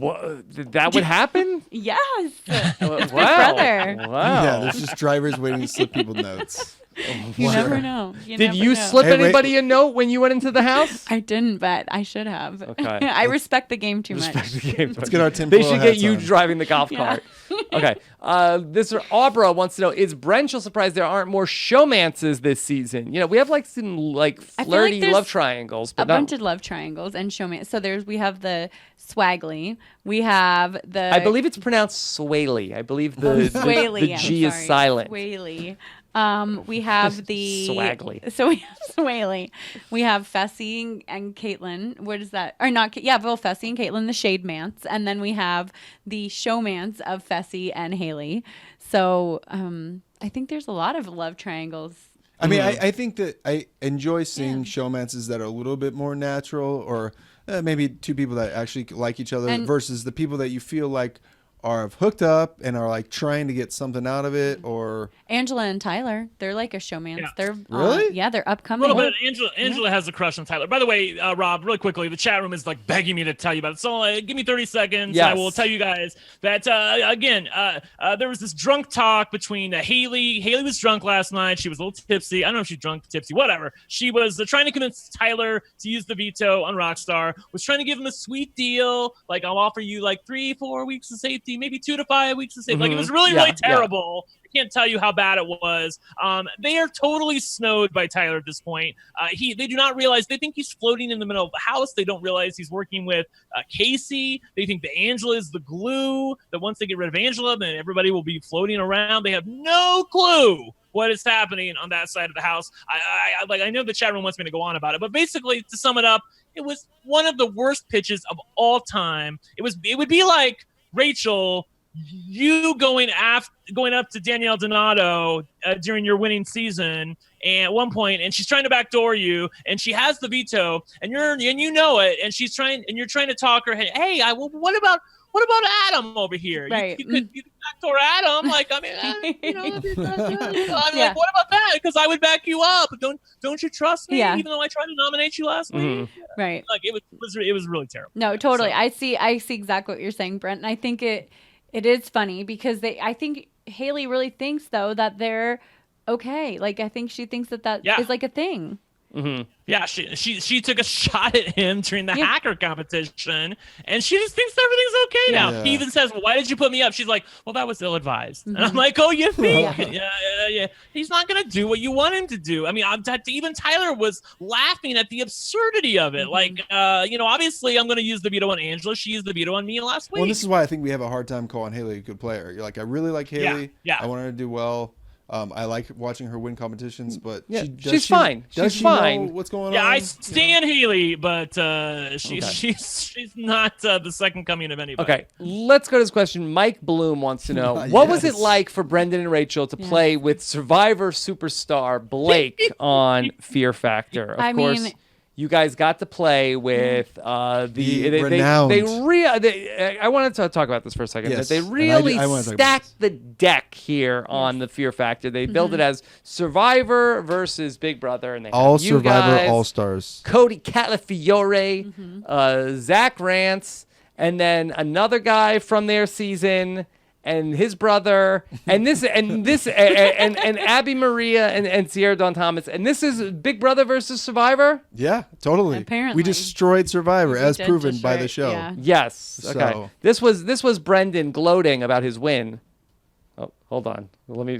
that would happen? Yes. Wow. Brother. Wow. Yeah, there's just drivers waiting to slip people notes. You never know. Did you slip anybody a note when you went into the house? I didn't, but I should have. Okay. I respect the game too much. Let's get our They should get you driving the golf cart. Okay. This Aubra wants to know: is Brendon surprised there aren't more showmances this season? We have some flirty love triangles, but a bunch of love triangles and showman. So we have the Swaggy. We have the. I believe it's pronounced Swaley. I believe the G is silent. Swaley. We have the Swagly. So we have Swaley. We have Fessy and Kaitlyn. What is that? Or not? Yeah, both Fessy and Kaitlyn, the shade mance, and then we have the showmance of Fessy and Haleigh. So I think there's a lot of love triangles. I mean, I think that I enjoy seeing showmances that are a little bit more natural, or maybe two people that actually like each other versus the people that you feel like are hooked up and are like trying to get something out of it, or Angela and Tyler, they're like a showmance. Yeah. They're really, they're upcoming. A little bit. Angela has a crush on Tyler. By the way, Rob, really quickly, the chat room is like begging me to tell you about it. So give me 30 seconds. Yes. And I will tell you guys that again, there was this drunk talk between Haleigh. Haleigh was drunk last night. She was a little tipsy. I don't know if she's drunk, tipsy, whatever. She was trying to convince Tyler to use the veto on Rockstar. Was trying to give him a sweet deal, like I'll offer you like 3-4 weeks of safety, maybe 2 to 5 weeks of safety. Like it was really terrible. I can't tell you how bad it was. They are totally snowed by Tyler at this point. They do not realize, they think he's floating in the middle of the house. They don't realize he's working with Kaycee. They think that Angela is the glue, that once they get rid of Angela, then everybody will be floating around. They have no clue what is happening on that side of the house. I know the chat room wants me to go on about it, but basically, to sum it up, it was one of the worst pitches of all time. It would be like Rachel, you going up to Danielle Donato during your winning season, and at one point, and she's trying to backdoor you, and she has the veto, and you know it, and you're trying to talk her. Hey, what about Adam over here? Right. You could backdoor Adam. Like, I mean, I'm like, what about that? Because I would back you up. Don't you trust me? Yeah. Even though I tried to nominate you last week. Right. Like it was really terrible. No, totally. So. I see exactly what you're saying, Brent. And I think it is funny because I think Haleigh really thinks though that they're okay. Like I think she thinks that is like a thing. Mm-hmm. Yeah, she took a shot at him during the hacker competition, and she just thinks everything's okay now. Yeah. He even says, well, "Why did you put me up?" She's like, "Well, that was ill-advised." Mm-hmm. And I'm like, "Oh, you think? Yeah. He's not gonna do what you want him to do." I mean, even Tyler was laughing at the absurdity of it. Mm-hmm. Like, obviously, I'm gonna use the veto on Angela. She used the veto on me last week. Well, this is why I think we have a hard time calling Haleigh a good player. You're like, I really like Haleigh. Yeah. I want her to do well. I like watching her win competitions, but she's fine. She's fine. Know what's going on? Yeah, I stand Haleigh, but she's not the second coming of anybody. Okay, let's go to this question. Mike Bloom wants to know, what was it like for Brendon and Rachel to play with Survivor superstar Blake on Fear Factor? Of course, you guys got to play with renowned. I wanted to talk about this for a second. Yes. They really I wanna talk about stacked the deck here on the Fear Factor. They built it as Survivor versus Big Brother, and they All have you Survivor guys, All-Stars. Cody Calafiore, Zach Rance, and then another guy from their season. And his brother, and Abby Maria and Sierra Dawn Thomas, and this is Big Brother versus Survivor. Yeah, totally. Apparently. we destroyed Survivor as did proven destroy by the it, show. yeah. Yes. Okay. So- This was Brendon gloating about his win. Oh, hold on. Let me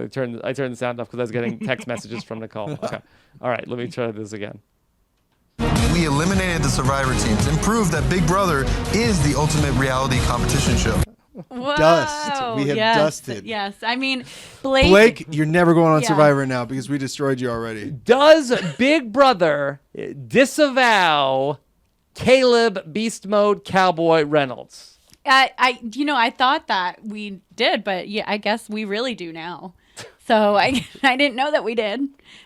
turn. I turned the sound off because I was getting text messages from Nicole. Okay. All right. Let me try this again. We eliminated the Survivor teams and proved that Big Brother is the ultimate reality competition show. Whoa, Dust. We have dusted. Yes. I mean, Blake. Blake, you're never going on Yeah. Survivor now because we destroyed you already. Does Big Brother disavow Caleb Beast Mode Cowboy Reynolds? I thought that we did, but yeah, I guess we really do now. So I didn't know that we did,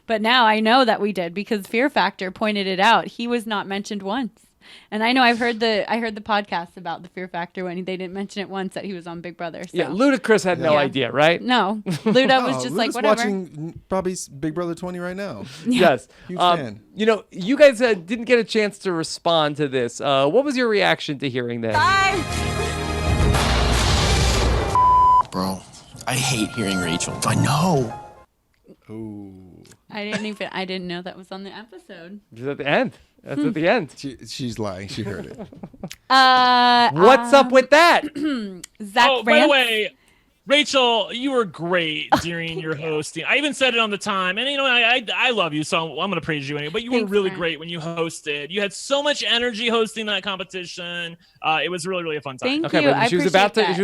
but now I know that we did because Fear Factor pointed it out. He was not mentioned once. And I know I heard the podcast about the Fear Factor when they didn't mention it once that he was on Big Brother. So. Yeah, Ludacris had no idea, right? No, Luda was just like, Luda's whatever. watching probably Big Brother 20 right now. Yes. Huge fan. You guys didn't get a chance to respond to this. What was your reaction to hearing this? Bro, I hate hearing Rachel. I know. Ooh. I didn't know that was on the episode. It's at the end. That's at the end. She's lying. She heard it. What's up with that? Zach Oh, by the way, Rachel, you were great during your hosting. I even said it on the time, and I love you, so I'm gonna praise you anyway. But you were really great when you hosted. You had so much energy hosting that competition. It was really, really a fun time. Thank you. But she was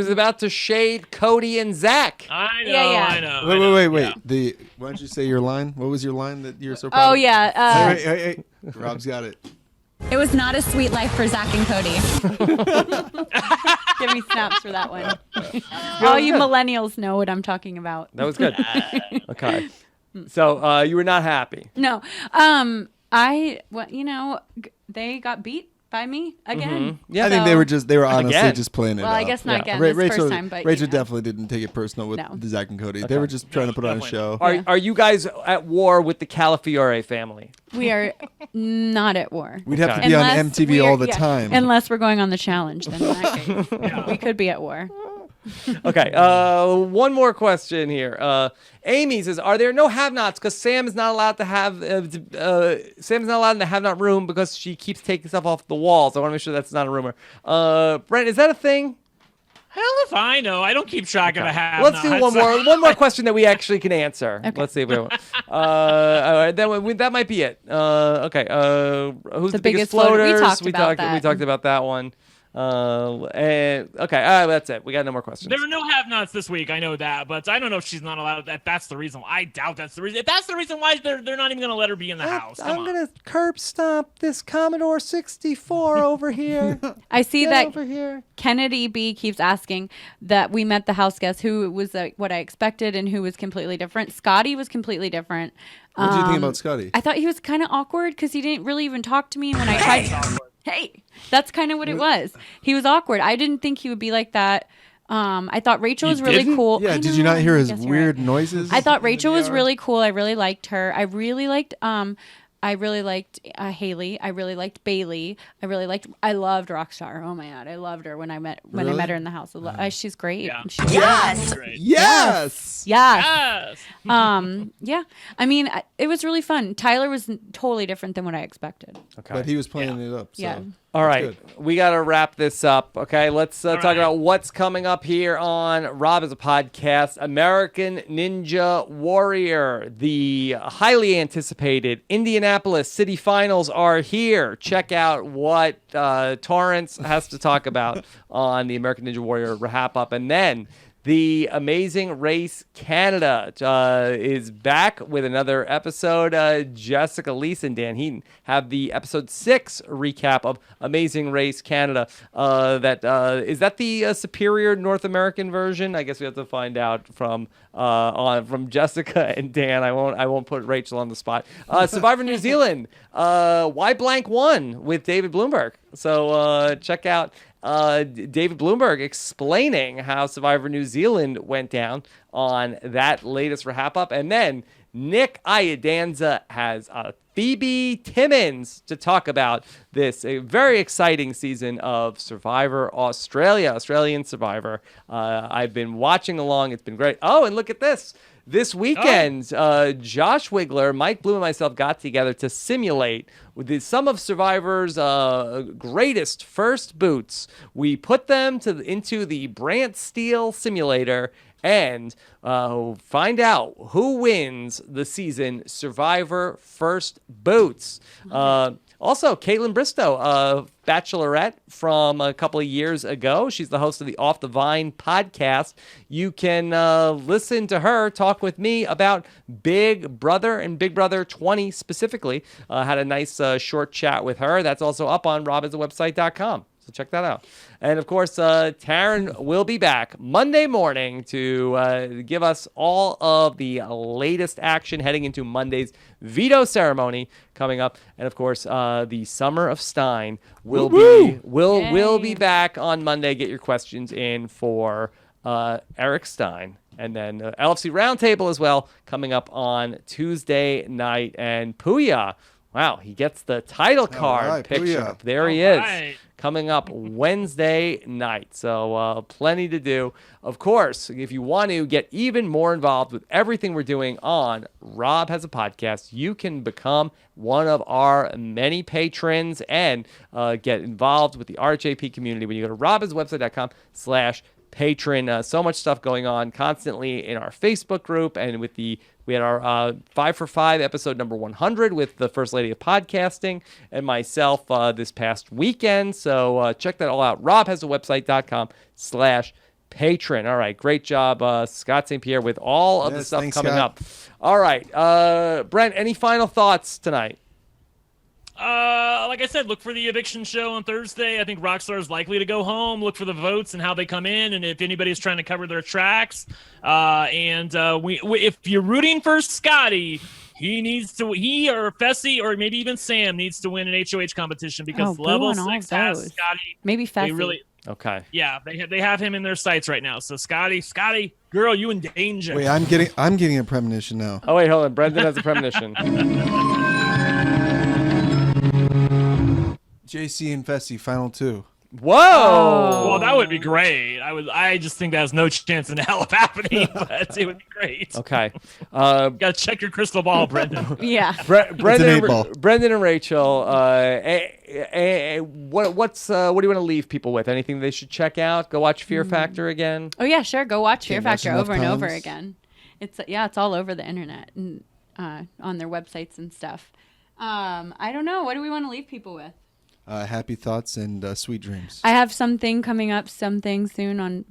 about to shade Cody and Zach. I know. Yeah. I know. Wait. Yeah. Why don't you say your line? What was your line that you're so proud Oh of? yeah. Hey. Rob's got it. It was not a sweet life for Zach and Cody. Give me snaps for that one. All you millennials know what I'm talking about. That was good. Okay. So you were not happy. No. They got beat by me again. Yeah. I think they were honestly Again. just playing it Well, out. I guess not again. This Rachel, first time, but Rachel definitely didn't take it personal with No. Zach and Cody. They were just trying to put on a show. Are you guys at war with the Calafiore family? We are not at war. We'd have to be on MTV all the time. Unless we're going on the challenge, then in that case, we could be at war. Okay. One more question here. Amy says, "Are there no have-nots? Because Sam is not allowed to have Sam's not allowed in the have-not room because she keeps taking stuff off the walls. I want to make sure that's not a rumor. Brent, is that a thing? Hell if I know. I don't keep track of a have. Let's do one more question that we actually can answer. Okay. Let's see if we all right, then that might be it. Okay. Who's the biggest floaters? We talked about that. We talked about that one. And okay, that's it. We got no more questions. There are no have-nots this week. I know that, but I don't know if she's not allowed. That's the reason. I doubt that's the reason. If that's the reason why they're not even going to let her be in the house. I'm gonna curb stomp this Commodore 64 over here. I see Get that over here. Kennedy B keeps asking that we met the house guest who was what I expected and who was completely different. Scottie was completely different. What do you think about Scottie? I thought he was kind of awkward because he didn't really even talk to me. And when I tried, hey, that's kind of what it was. He was awkward. I didn't think he would be like that. I thought Rachel was really cool. Yeah, did you not hear his weird noises? I thought Rachel was really cool. I really liked her. I really liked Haleigh. I really liked Bayleigh. I loved Rockstar. Oh my god, I loved her when I met her in the house. She's great. Yeah. Yes. Yeah. I mean, it was really fun. Tyler was totally different than what I expected. Okay. But he was playing it up. So. Yeah. All right, we got to wrap this up. Okay, let's talk about what's coming up here on Rob as a Podcast. American Ninja Warrior, the highly anticipated Indianapolis City Finals are here. Check out what Torrance has to talk about on the American Ninja Warrior wrap up, and then The Amazing Race Canada is back with another episode. Jessica Leese and Dan Heaton have the episode 6 recap of Amazing Race Canada. Is that the superior North American version? I guess we have to find out from Jessica and Dan. I won't put Rachel on the spot. Survivor New Zealand. Why blank one with David Bloomberg. So check out David Bloomberg explaining how Survivor New Zealand went down on that latest wrap-up. And then Nick Iadanza has Phoebe Timmons to talk about this. A very exciting season of Survivor Australian Survivor. I've been watching along. It's been great. Oh, and look at this. This weekend, Josh Wigler, Mike Bloom, and myself got together to simulate with some of Survivor's greatest first boots. We put them into the Brant Steel simulator and find out who wins the season Survivor First Boots. Also, Kaitlyn Bristow, Bachelorette from a couple of years ago. She's the host of the Off the Vine podcast. You can listen to her talk with me about Big Brother and Big Brother 20 specifically. Had a nice short chat with her. That's also up on robbinsawebsite.com. So check that out. And, of course, Taran will be back Monday morning to give us all of the latest action heading into Monday's veto ceremony coming up. And, of course, the Summer of Stein will be back on Monday. Get your questions in for Eric Stein. And then LFC Roundtable as well coming up on Tuesday night. And Puya, wow, he gets the title card picture. Puya. There he is. Coming up Wednesday night. So plenty to do. Of course, if you want to get even more involved with everything we're doing on Rob Has a Podcast, you can become one of our many patrons and get involved with the RHAP community when you go to robbinswebsite.com/patron. So much stuff going on constantly in our Facebook group, and we had our 5 for 5 episode number 100 with the First Lady of Podcasting and myself this past weekend. So check that all out. robhasawebsite.com/patron. All right, great job, Scott St. Pierre, with all of the stuff coming up. All right, Brent, any final thoughts tonight? Like I said, look for the eviction show on Thursday. I think Rockstar is likely to go home. Look for the votes and how they come in, and if anybody's trying to cover their tracks. If you're rooting for Scottie, he or Fessy or maybe even Sam needs to win an HOH competition because level 6 has Scottie. Maybe Fessy. Okay. Yeah, they have him in their sights right now. So Scottie, girl, you in danger. Wait, I'm getting a premonition now. Oh wait, hold on. Brendon has a premonition. JC and Fessy, final 2. Whoa! Well, that would be great. I just think that has no chance in hell of happening, but it would be great. Okay. Got to check your crystal ball, Brendon. Yeah. Brendon and Rachel, what do you want to leave people with? Anything they should check out? Go watch Fear Factor again? Oh, yeah, sure. Go watch Fear Factor over and over times. again. It's all over the internet and on their websites and stuff. I don't know. What do we want to leave people with? Happy thoughts and sweet dreams. I have something coming up, something soon on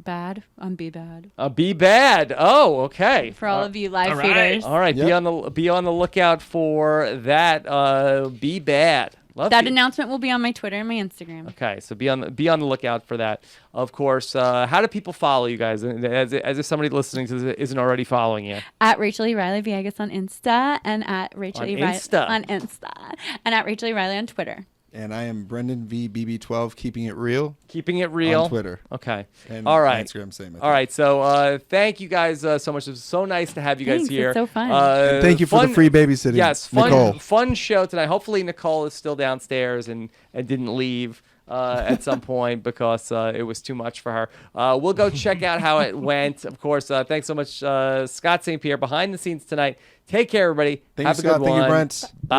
Be Bad. Be Bad. Oh, okay. For all of you live feeders. All right. Yep. Be on the lookout for that. Be Bad. That announcement will be on my Twitter and my Instagram. Okay, so be on the lookout for that. Of course, how do people follow you guys? As if somebody listening to this isn't already following you. At Rachel E. Riley Villegas on Insta and at Rachel E. Riley on Insta and at Rachel E. Riley on Twitter. And I am Brendon V. BB12, keeping it real. Keeping it real. On Twitter. Okay. And all right. Instagram, same. All right. So thank you guys so much. It was so nice to have you guys here. It's so fun. Thank you for the free babysitting. Yes. Fun show tonight. Hopefully Nicole is still downstairs and didn't leave at some point because it was too much for her. We'll go check out how it went. Of course, thanks so much, Scott St. Pierre, behind the scenes tonight. Take care, everybody. Thank have you, a good Scott. one. Thank you, Brent. Bye.